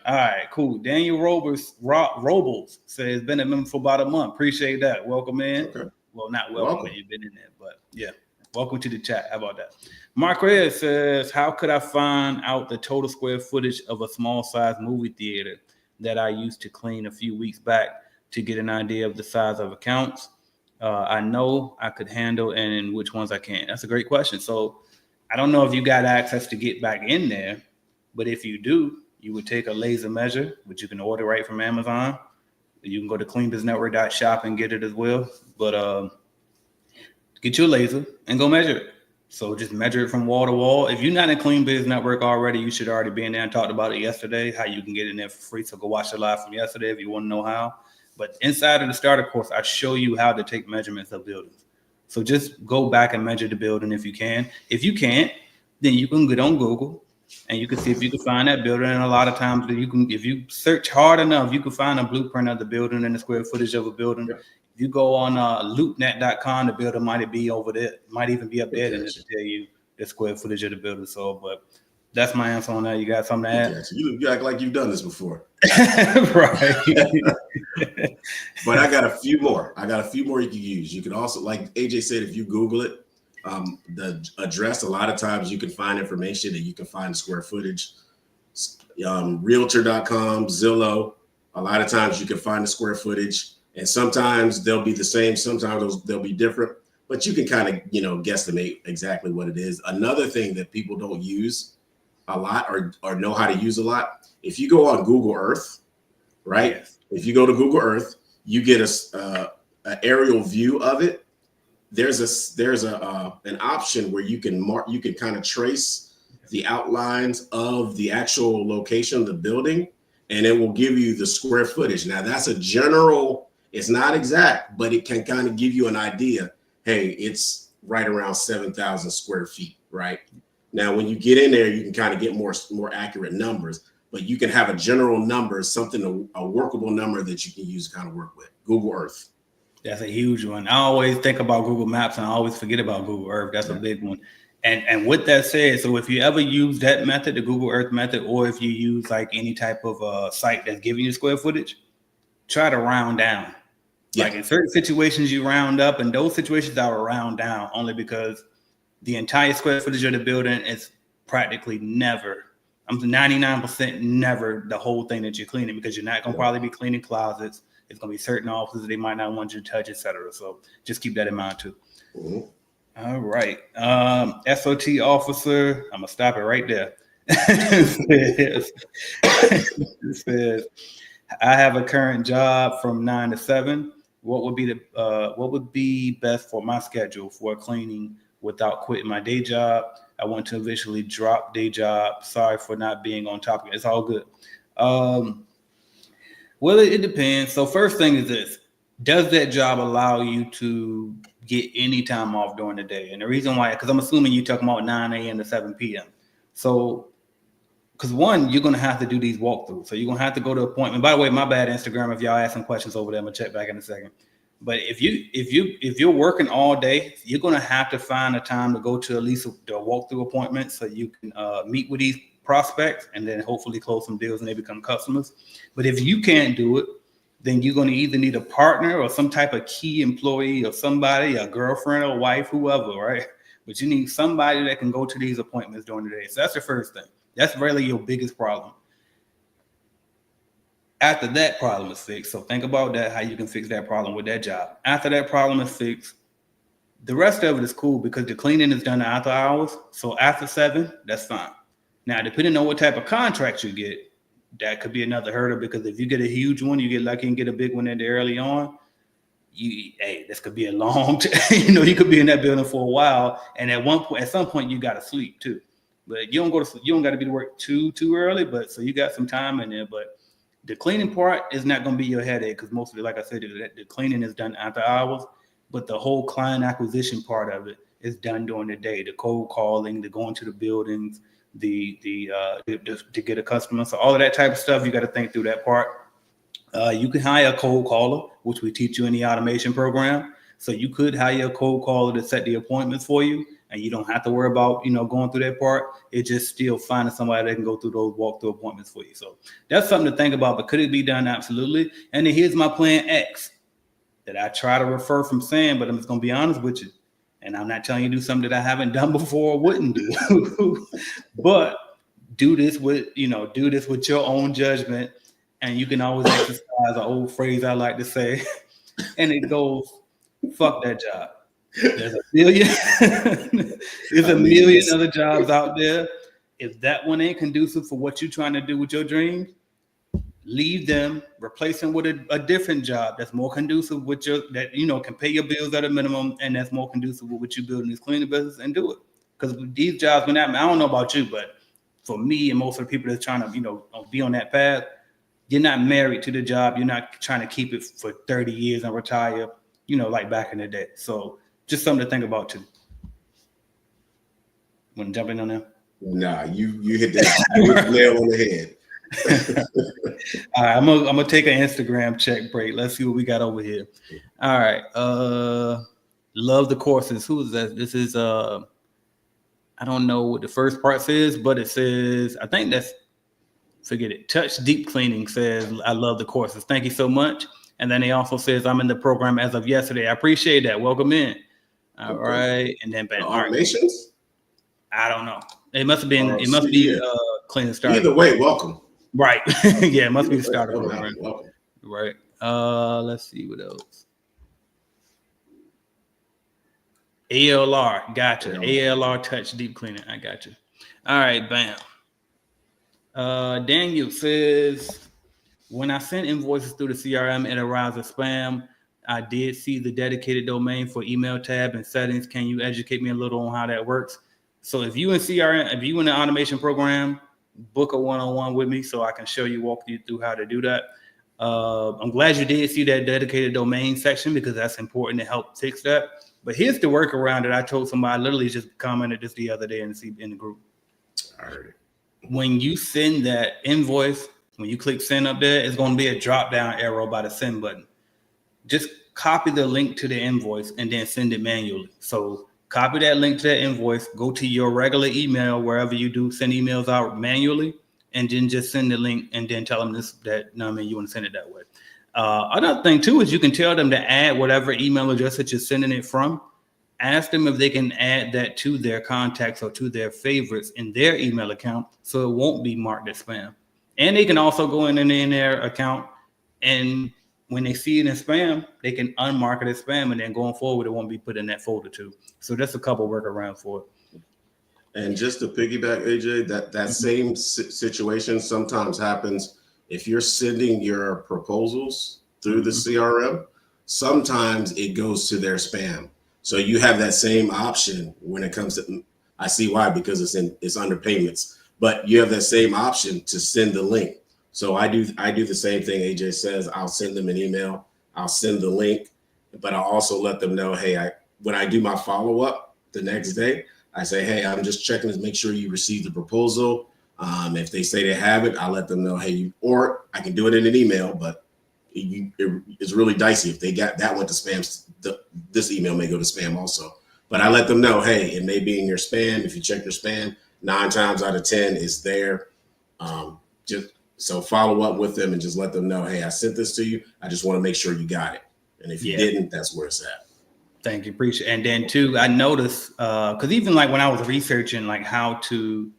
All right, cool. Daniel Robles says, been a member for about a month. Appreciate that. Welcome in. Okay. Well, not welcome. You've been in there, but yeah. Welcome to the chat. How about that? Mark Reyes says, how could I find out the total square footage of a small size movie theater that I used to clean a few weeks back to get an idea of the size of accounts I know I could handle and which ones I can't? That's a great question. So I don't know if you got access to get back in there, but if you do, you would take a laser measure, which you can order right from Amazon. You can go to cleanbiznetwork.shop and get it as well. But get your laser and go measure it. So just measure it from wall to wall. If you're not in Clean Biz Network already, you should already be in there and talked about it yesterday, how you can get in there for free. So go watch the live from yesterday if you want to know how. But inside of the starter course, I show you how to take measurements of buildings. So just go back and measure the building if you can. If you can't, then you can get on Google and you can see if you can find that building. And a lot of times if you search hard enough, you can find a blueprint of the building and the square footage of a building. Yeah. If you go on loopnet.com, the building might be over there, might even be up there and just tell you the square footage of the building. So, but that's my answer on that. You got something to add? You act like you've done this before. Right. But I got a few more. You can use. You can also, like AJ said, if you Google it, the address, a lot of times you can find information that you can find square footage. Realtor.com, Zillow, a lot of times you can find the square footage. And sometimes they'll be the same. Sometimes they'll be different. But you can kind of, guesstimate exactly what it is. Another thing that people don't use a lot or know how to use a lot, if you go on Google Earth, right? Yes. If you go to Google Earth, you get an aerial view of it. There's an option where you can kind of trace the outlines of the actual location of the building, and it will give you the square footage. Now that's a general. It's not exact, but it can kind of give you an idea. Hey, it's right around 7,000 square feet, right? Now, when you get in there, you can kind of get more accurate numbers, but you can have a general number, a workable number that you can use to kind of work with. Google Earth. That's a huge one. I always think about Google Maps and I always forget about Google Earth. That's a big one. And with that said, so if you ever use that method, the Google Earth method, or if you use like any type of site that's giving you square footage, try to round down. Yeah. Like in certain situations, you round up, and those situations I will round down only because the entire square footage of the building is practically never, I'm 99% never the whole thing that you're cleaning, because you're not going to probably be cleaning closets. It's going to be certain offices they might not want you to touch, etc. So just keep that in mind too. Mm-hmm. All right. SOT officer, I'm going to stop it right there. It says, I have a current job from 9 to 7. What would be best for my schedule for cleaning without quitting my day job? I want to eventually drop day job. Sorry for not being on top of it. It's all good. Well, it depends. So first thing is this: does that job allow you to get any time off during the day? And the reason why, because I'm assuming you're talking about 9 a.m. to 7 p.m. So, because one, you're going to have to do these walkthroughs. So you're going to have to go to appointment. By the way, my bad, Instagram. If y'all ask some questions over there, I'm going to check back in a second. But if you're working all day, you're going to have to find a time to go to at least the walkthrough appointment so you can meet with these prospects and then hopefully close some deals and they become customers. But if you can't do it, then you're going to either need a partner or some type of key employee or somebody, a girlfriend or wife, whoever, right? But you need somebody that can go to these appointments during the day. So that's the first thing. That's really your biggest problem. After that problem is fixed, so think about that, how you can fix that problem with that job. After that problem is fixed, the rest of it is cool because the cleaning is done after hours. So after 7, that's fine. Now, depending on what type of contract you get, that could be another hurdle, because if you get a huge one, you get lucky and get a big one in there early on, this could be a long you could be in that building for a while, and at some point you got to sleep too. But you don't got to be to work too early, but so you got some time in there. But the cleaning part is not going to be your headache, because most of it, like I said, the cleaning is done after hours, but the whole client acquisition part of it is done during the day. The cold calling, the going to the buildings, to get a customer. So all of that type of stuff, you got to think through that part. You can hire a cold caller, which we teach you in the automation program. So you could hire a cold caller to set the appointments for you, and you don't have to worry about, going through that part. It's just still finding somebody that can go through those walkthrough appointments for you. So that's something to think about, but could it be done? Absolutely. And then here's my plan X that I try to refer from Sam, but I'm just going to be honest with you. And I'm not telling you to do something that I haven't done before or wouldn't do, but do this with your own judgment. And you can always exercise an old phrase I like to say, and it goes, fuck that job. There's a million other jobs out there. If that one ain't conducive for what you're trying to do with your dreams, leave them, replace them with a different job that's more conducive with can pay your bills at a minimum, and that's more conducive with what you building this cleaning business, and do it. Because these jobs, I don't know about you, but for me and most of the people that's trying to, be on that path, you're not married to the job. You're not trying to keep it for 30 years and retire, like back in the day. So just something to think about too. Want to jump in on that? Nah, you hit that nail on the head. All right, I'm gonna take an Instagram check break. Let's see what we got over here. All right. Love the courses. Who is that? This is I don't know what the first part says, but it says, I think that's, forget it. Touch Deep Cleaning says, I love the courses. Thank you so much. And then he also says, I'm in the program as of yesterday. I appreciate that. Welcome in. All right. And then automations? I don't know. It must have been, cleaning starter. Either way, welcome. Right. Yeah, it must be the starter program. Welcome. Right. Let's see what else. ALR, gotcha. ALR Touch Deep Cleaning. I got you. All right, bam. Daniel says, when I sent invoices through the CRM, it arrives as spam. I did see the dedicated domain for email tab and settings. Can you educate me a little on how that works? So if you in CRM, if you in the automation program, book a one-on-one with me so I can walk you through how to do that. I'm glad you did see that dedicated domain section, because that's important to help fix that. But here's the workaround that I told somebody. I literally just commented this the other day in the group. All right. When you send that invoice, when you click send up there, it's going to be a drop down arrow by the send button. Just copy the link to the invoice and then send it manually. So copy that link to that invoice, go to your regular email, wherever you do send emails out manually, and then just send the link and then tell them you want to send it that way. Another thing too is you can tell them to add whatever email address that you're sending it from. Ask them if they can add that to their contacts or to their favorites in their email account, so it won't be marked as spam. And they can also go in their account, and when they see it in spam, they can unmark it as spam, and then going forward, it won't be put in that folder too. So that's a couple workarounds for it. And just to piggyback, AJ, that same situation sometimes happens if you're sending your proposals through the CRM. Sometimes it goes to their spam. So you have that same option when it comes to, I see why, because it's under payments, but you have that same option to send the link. So I do the same thing AJ says. I'll send them an email, I'll send the link, but I'll also let them know, hey, when I do my follow-up the next day, I say, hey, I'm just checking to make sure you received the proposal. If they say they have it, I'll let them know, hey, or I can do it in an email, but it's really dicey. If they got that went to spam, this email may go to spam also. But I let them know, hey, it may be in your spam. If you check your spam, 9 times out of 10 is there. So follow up with them and just let them know, hey, I sent this to you. I just want to make sure you got it. And if you didn't, that's where it's at. Thank you, appreciate it. And then too, I noticed because even like when I was researching like how to,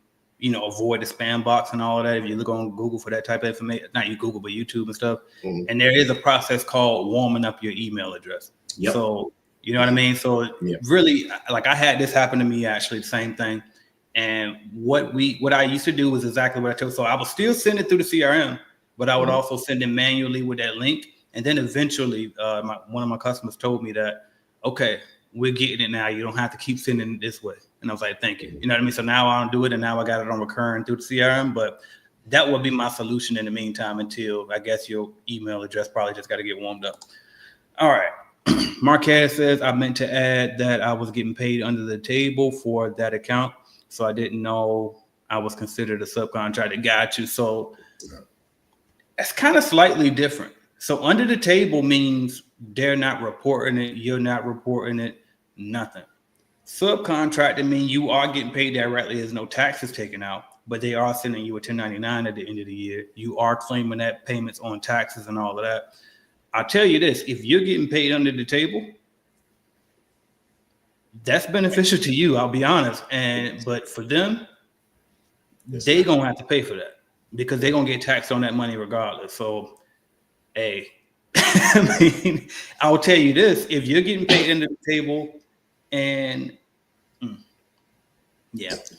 avoid the spam box and all of that. If you look on Google for that type of information, not you Google, but YouTube and stuff. Mhm. And there is a process called warming up your email address. Yep. So, you know what I mean? So really, like I had this happen to me, actually, the same thing. And what I used to do was exactly what I told. So I would still send it through the CRM, but I would also send it manually with that link. And then eventually one of my customers told me that, okay, we're getting it now. You don't have to keep sending it this way. And I was like, thank you. You know what I mean? So now I don't do it. And now I got it on recurring through the CRM. But that would be my solution in the meantime until I guess your email address probably just got to get warmed up. All right. Marquez says, I meant to add that I was getting paid under the table for that account. So I didn't know I was considered a subcontractor. Got you. So that's kind of slightly different. So under the table means they're not reporting it. You're not reporting it. Nothing. Subcontracting means you are getting paid directly. There's no taxes taken out, but they are sending you a 1099 at the end of the year. You are claiming that payments on taxes and all of that. I'll tell you this, if you're getting paid under the table, that's beneficial to you, I'll be honest. But for them, they're going to have to pay for that because they're going to get taxed on that money regardless. So, hey, I mean, I'll tell you this, if you're getting paid under the table and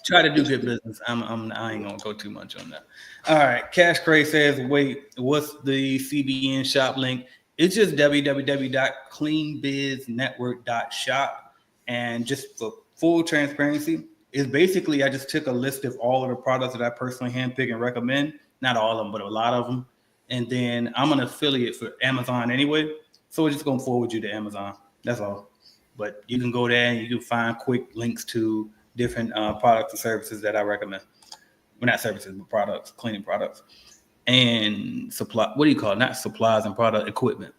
try to do good business. I ain't gonna go too much on that. All right, Cash Cray says, wait, what's the CBN shop link? It's just www.cleanbiznetwork.shop. And just for full transparency, it's basically I just took a list of all of the products that I personally handpick and recommend. Not all of them, but a lot of them. And then I'm an affiliate for Amazon anyway, so we're just gonna forward you to Amazon. That's all. But you can go there and you can find quick links to different products and services that I recommend. Well, not services, but products, cleaning products, and supply. What do you call it? Not supplies and product equipment.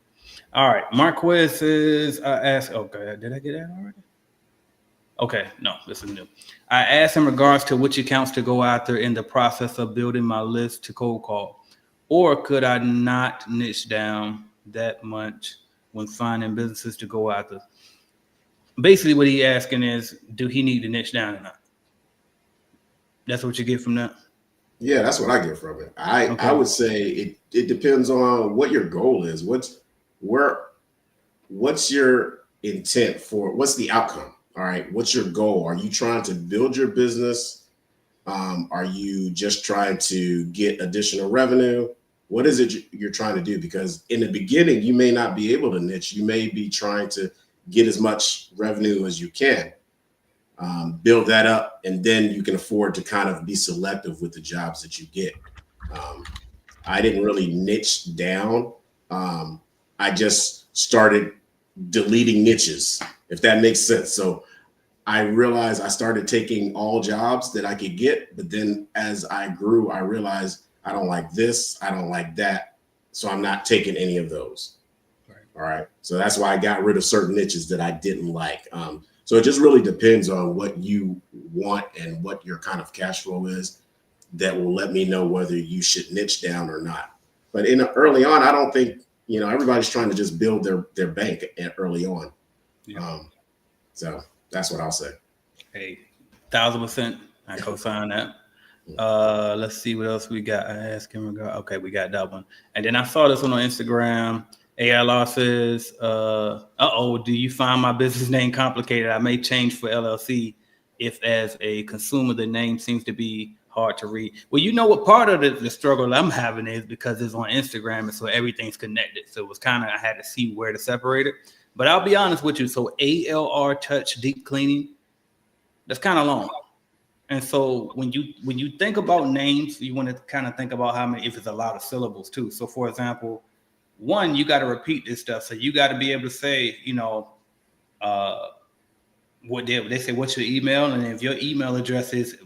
All right. Marquez says, I asked, okay, did I get that already? Okay, no, this is new. I asked in regards to which accounts to go after in the process of building my list to cold call, or could I not niche down that much when finding businesses to go after? Basically, what he's asking is, do he need to niche down or not? That's what you get from that? Yeah, that's what I get from it. I would say it depends on what your goal is. What's your intent for, what's the outcome? All right, what's your goal? Are you trying to build your business? Are you just trying to get additional revenue? What is it you're trying to do? Because in the beginning, you may not be able to niche. You may be trying to get as much revenue as you can, build that up, and then you can afford to kind of be selective with the jobs that you get. I didn't really niche down. I just started deleting niches, if that makes sense. So I realized I started taking all jobs that I could get, but then as I grew, I realized I don't like this, I don't like that, so I'm not taking any of those. All right. So that's why I got rid of certain niches that I didn't like. So it just really depends on what you want and what your kind of cash flow is that will let me know whether you should niche down or not. But early on, I don't think, everybody's trying to just build their bank early on. Yeah. So that's what I'll say. Hey, 1,000%. I co-sign that. Let's see what else we got. I asked him. Okay, we got that one. And then I saw this one on Instagram. ALR says, do you find my business name complicated? I may change for LLC if as a consumer, the name seems to be hard to read. Well, you know what part of the struggle I'm having is because it's on Instagram and so everything's connected. So it was I had to see where to separate it. But I'll be honest with you. So ALR Touch Deep Cleaning, that's kind of long. And so when you think about names, you want to kind of think about if it's a lot of syllables too. So for example, one, you got to repeat this stuff. So you got to be able to say, what they say, what's your email? And if your email address is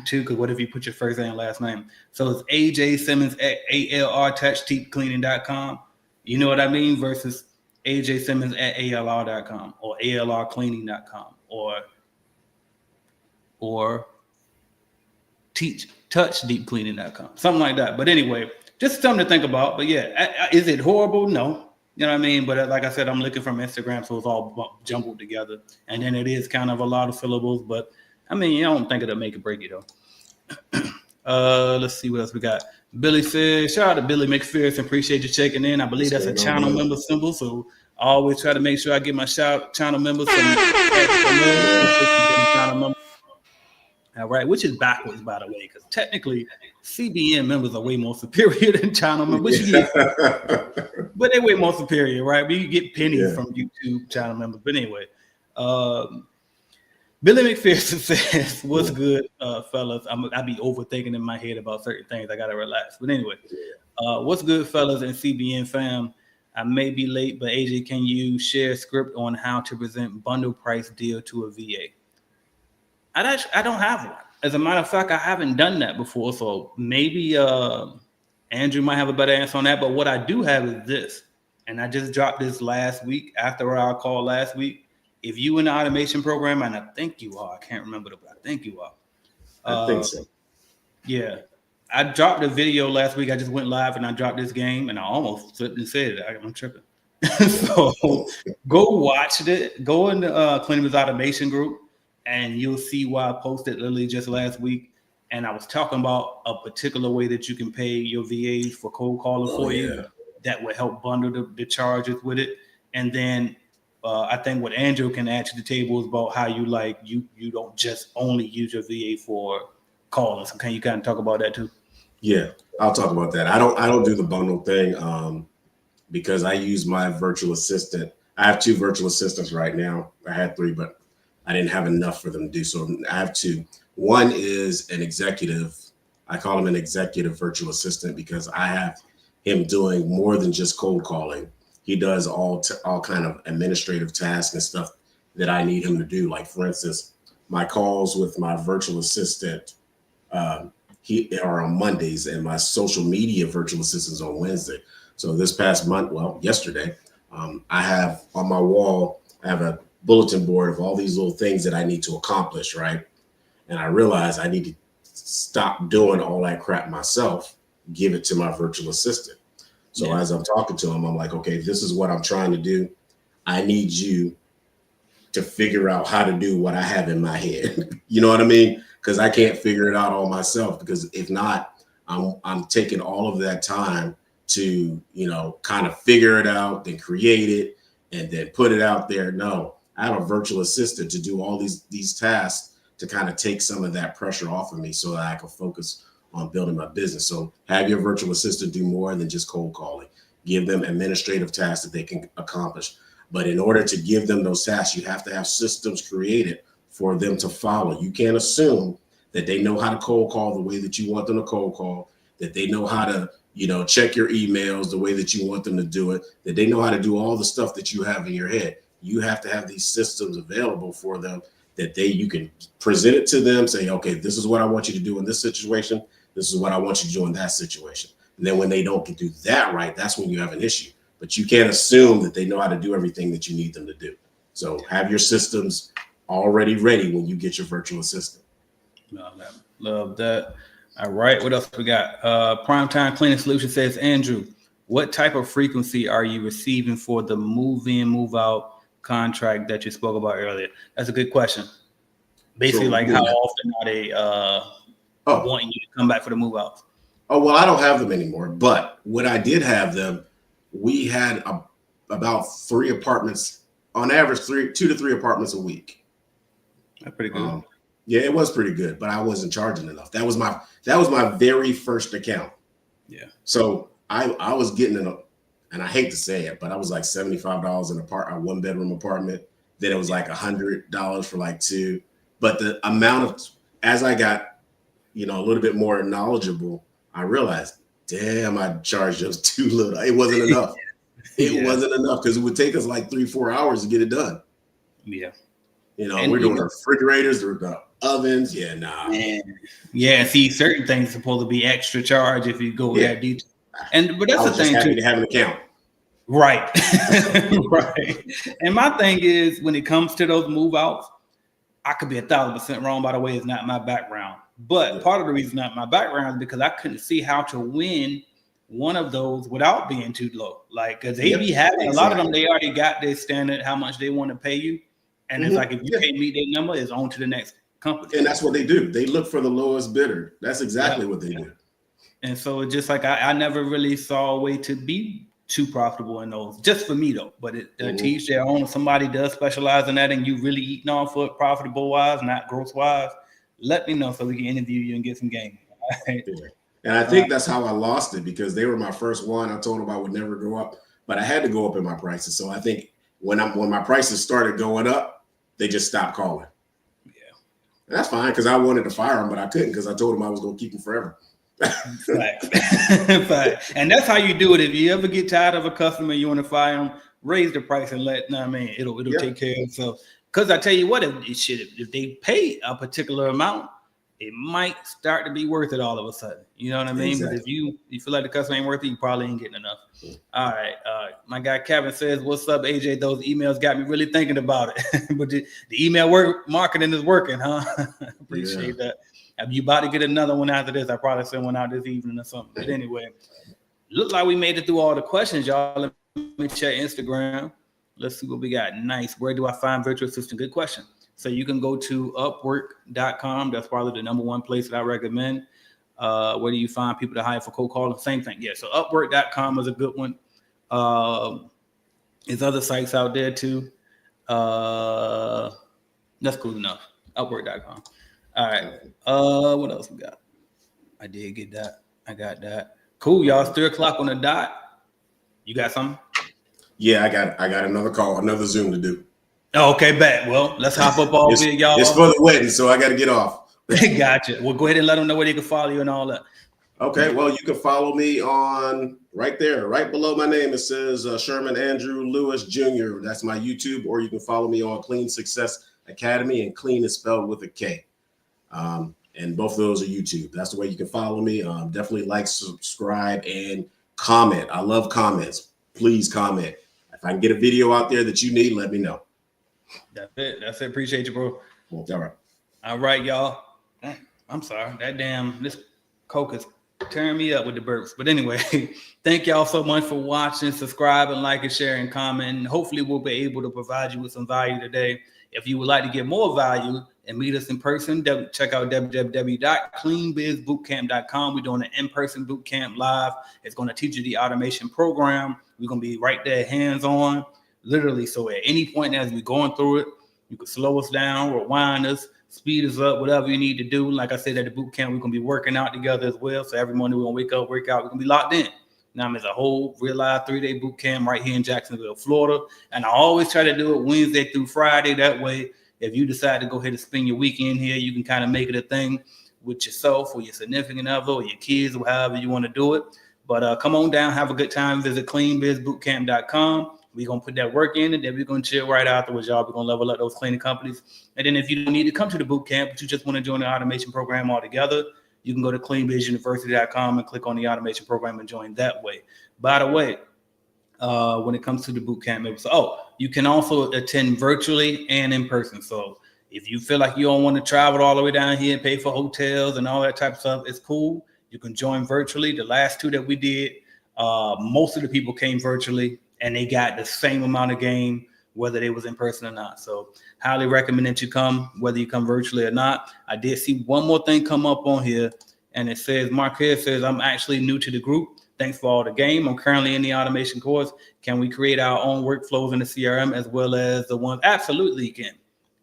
too, because what if you put your first and last name? So it's AJ Simmons at ALRTouchDeepCleaning.com. You know what I mean? Versus AJ Simmons at ALR.com or ALRCleaning.com or TouchDeepCleaning.com, something like that. But anyway, just something to think about. But yeah, is it horrible? No. You know what I mean? But like I said, I'm looking from Instagram, so it's all jumbled together. And then it is kind of a lot of syllables. But I mean, you don't think it'll make it break you, though. Let's see what else we got. Billy says, shout out to Billy McPherson. Appreciate you checking in. I believe that's a channel member symbol. So I always try to make sure I get my channel members some channel members. All right, which is backwards, by the way, because technically CBN members are way more superior than channel members. But they're way more superior, right? We get pennies from YouTube channel members. But anyway, Billy McPherson says, what's good, fellas? I be overthinking in my head about certain things. I got to relax. But anyway, what's good, fellas and CBN fam? I may be late, but AJ, can you share a script on how to present bundle price deal to a VA? I don't have one. As a matter of fact, I haven't done that before. So maybe Andrew might have a better answer on that. But what I do have is this. And I just dropped this last week after our call last week. If you in the automation program, and I think you are, I can't remember, but I think you are. I think so. Yeah. I dropped a video last week. I just went live and I dropped this game and I almost slipped and said it. I'm tripping. So go watch it. Go in the Cleaners Automation group. And you'll see why I posted literally just last week. And I was talking about a particular way that you can pay your VAs for cold calling for you that would help bundle the charges with it. And then I think what Andrew can add to the table is about how you you don't just only use your VA for calling. So can you kind of talk about that too? Yeah, I'll talk about that. I don't do the bundle thing because I use my virtual assistant. I have 2 virtual assistants right now. I had 3, but I didn't have enough for them to do. So I have 2. One is an executive. I call him an executive virtual assistant because I have him doing more than just cold calling. He does all kind of administrative tasks and stuff that I need him to do. Like, for instance, my calls with my virtual assistant are on Mondays, and my social media virtual assistant's on Wednesday. So this past month, yesterday, I have on my wall, I have a bulletin board of all these little things that I need to accomplish, right? And I realized I need to stop doing all that crap myself, give it to my virtual assistant. So as I'm talking to him, I'm like, okay, this is what I'm trying to do. I need you to figure out how to do what I have in my head. You know what I mean? Because I can't figure it out all myself, because if not, I'm taking all of that time to, kind of figure it out, then create it, and then put it out there. No, I have a virtual assistant to do all these tasks to kind of take some of that pressure off of me so that I can focus on building my business. So have your virtual assistant do more than just cold calling. Give them administrative tasks that they can accomplish. But in order to give them those tasks, you have to have systems created for them to follow. You can't assume that they know how to cold call the way that you want them to cold call, that they know how to, check your emails the way that you want them to do it, that they know how to do all the stuff that you have in your head. You have to have these systems available for them that you can present it to them, say, okay, this is what I want you to do in this situation. This is what I want you to do in that situation. And then when they don't do that right, that's when you have an issue. But you can't assume that they know how to do everything that you need them to do. So have your systems already ready when you get your virtual assistant. Love that. All right, what else we got? Primetime Cleaning Solution says, Andrew, what type of frequency are you receiving for the move-in, move-out contract that you spoke about earlier? That's a good question. Basically, how often are they wanting you to come back for the move-outs? Oh, well, I don't have them anymore. But when I did have them, we had about 3 apartments, on average, 2 to 3 apartments a week. That's pretty good. Yeah, it was pretty good, but I wasn't charging enough. That was my very first account. Yeah. So I was getting and I hate to say it, but I was like $75 in a 1-bedroom apartment. Then it was like $100 for like 2. But the amount of, as I got, a little bit more knowledgeable, I realized, damn, I charged just too little. It wasn't enough. It wasn't enough because it would take us like 3-4 hours to get it done. Yeah. We're doing refrigerators, we're doing ovens. Yeah, nah. Yeah, see, certain things are supposed to be extra charge if you go that deep. But that's the thing too. To have an account. Right. Right. And my thing is, when it comes to those move outs, I could be 1,000% wrong, by the way, it's not my background. But part of the reason not my background is because I couldn't see how to win one of those without being too low. Like, because they be having a lot of them, they already got their standard, how much they want to pay you. And it's like, if you can't meet that number, it's on to the next company. And that's what they do. They look for the lowest bidder. That's exactly what they do. And so it's just like I never really saw a way to be too profitable in those, just for me though. But to each their own. If somebody does specialize in that and you really eating off of it profitable wise, not gross wise, let me know so we can interview you and get some game. Right? Yeah. And I think that's how I lost it, because they were my first one. I told them I would never go up, but I had to go up in my prices. So I think when my prices started going up, they just stopped calling. Yeah, and that's fine, because I wanted to fire them, but I couldn't, because I told them I was going to keep them forever. Fact. And that's how you do it. If you ever get tired of a customer, you want to fire them, raise the price and it'll take care of itself. Because I tell you what, if they pay a particular amount, it might start to be worth it all of a sudden. You know what I mean? Exactly. But if you feel like the customer ain't worth it, you probably ain't getting enough. All right. My guy Kevin says, "What's up, AJ? Those emails got me really thinking about it." But the email marketing is working, huh? Appreciate that. If you about to get another one after this, I probably send one out this evening or something. But anyway, look like we made it through all the questions, y'all. Let me check Instagram. Let's see what we got. Nice. Where do I find virtual assistant? Good question. So you can go to Upwork.com. That's probably the number one place that I recommend. Where do you find people to hire for cold calling? Same thing. Yeah. So Upwork.com is a good one. There's other sites out there too. That's cool enough. Upwork.com. All right. What else we got? I did get that. I got that. Cool, y'all. It's 3:00 on the dot. You got something? Yeah, I got another call, another Zoom to do. Oh, okay, bet. Well, let's hop up all big, y'all. It's for the wedding, so I got to get off. Gotcha. Well, go ahead and let them know where they can follow you and all that. Okay, well, you can follow me on right there, right below my name. It says Sherman Andrew Lewis Jr. That's my YouTube, or you can follow me on Clean Success Academy, and clean is spelled with a K. And both of those are YouTube. That's the way you can follow me. Definitely like, subscribe, and comment. I love comments. Please comment. If I can get a video out there that you need, let me know. That's it. Appreciate you, bro. All right. All right, y'all. I'm sorry. This Coke is tearing me up with the burps. But anyway, thank y'all so much for watching. Subscribe and like and share and comment. And hopefully we'll be able to provide you with some value today. If you would like to get more value and meet us in person, check out www.cleanbizbootcamp.com. We're doing an in-person boot camp live. It's going to teach you the automation program. We're going to be right there, hands-on, literally. So at any point as we're going through it, you can slow us down, rewind us, speed us up, whatever you need to do. Like I said, at the boot camp, we're going to be working out together as well. So every morning we're going to wake up, work out. We're going to be locked in. Now, there's a whole real live 3-day boot camp right here in Jacksonville, Florida. And I always try to do it Wednesday through Friday. That way, if you decide to go ahead and spend your weekend here, you can kind of make it a thing with yourself or your significant other or your kids or however you want to do it. But come on down, have a good time. Visit cleanbizbootcamp.com. We're going to put that work in, and then we're going to chill right afterwards, y'all. We're going to level up those cleaning companies. And then if you don't need to come to the boot camp, but you just want to join the automation program altogether, you can go to cleanbizuniversity.com and click on the automation program and join that way. By the way, when it comes to the boot camp, you can also attend virtually and in person. So if you feel like you don't want to travel all the way down here and pay for hotels and all that type of stuff, it's cool. You can join virtually. The last 2 that we did, most of the people came virtually and they got the same amount of game, whether they was in person or not. So highly recommend that you come, whether you come virtually or not. I did see one more thing come up on here, and it says, Marquez says, I'm actually new to the group. Thanks for all the game. I'm currently in the automation course. Can we create our own workflows in the CRM as well as the ones? Absolutely you can.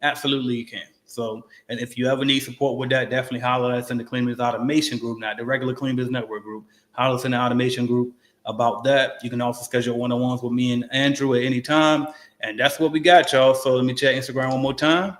Absolutely you can. So, and if you ever need support with that, definitely holler at us in the Clean Biz Automation group, not the regular Clean Biz Network group. Holler us in the automation group about that. You can also schedule one-on-ones with me and Andrew at any time. And that's what we got, y'all. So let me check Instagram one more time.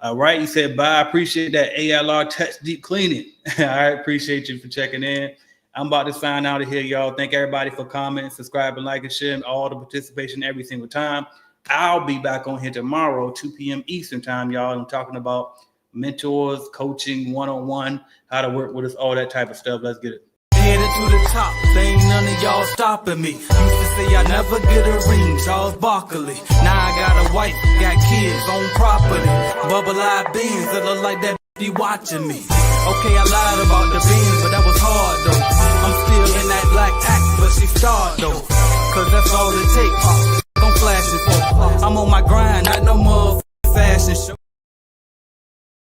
All right. You said, bye. I appreciate that ALR touch deep cleaning. All right. Appreciate you for checking in. I'm about to sign out of here, y'all. Thank everybody for commenting, subscribing, liking, sharing, all the participation every single time. I'll be back on here tomorrow, 2 p.m. Eastern time, y'all. I'm talking about mentors, coaching, one-on-one, how to work with us, all that type of stuff. Let's get it. Headed to the top, ain't none of y'all stopping me. Used to say I never get a ring, Charles Barkley. Now I got a wife, got kids on property. Bubble-eyed beans that look like that be watching me. Okay, I lied about the beans, but that was hard though. I'm still in that black act, but she starred though. Cause that's all it takes. Don't flash it for. I'm on my grind, not no more.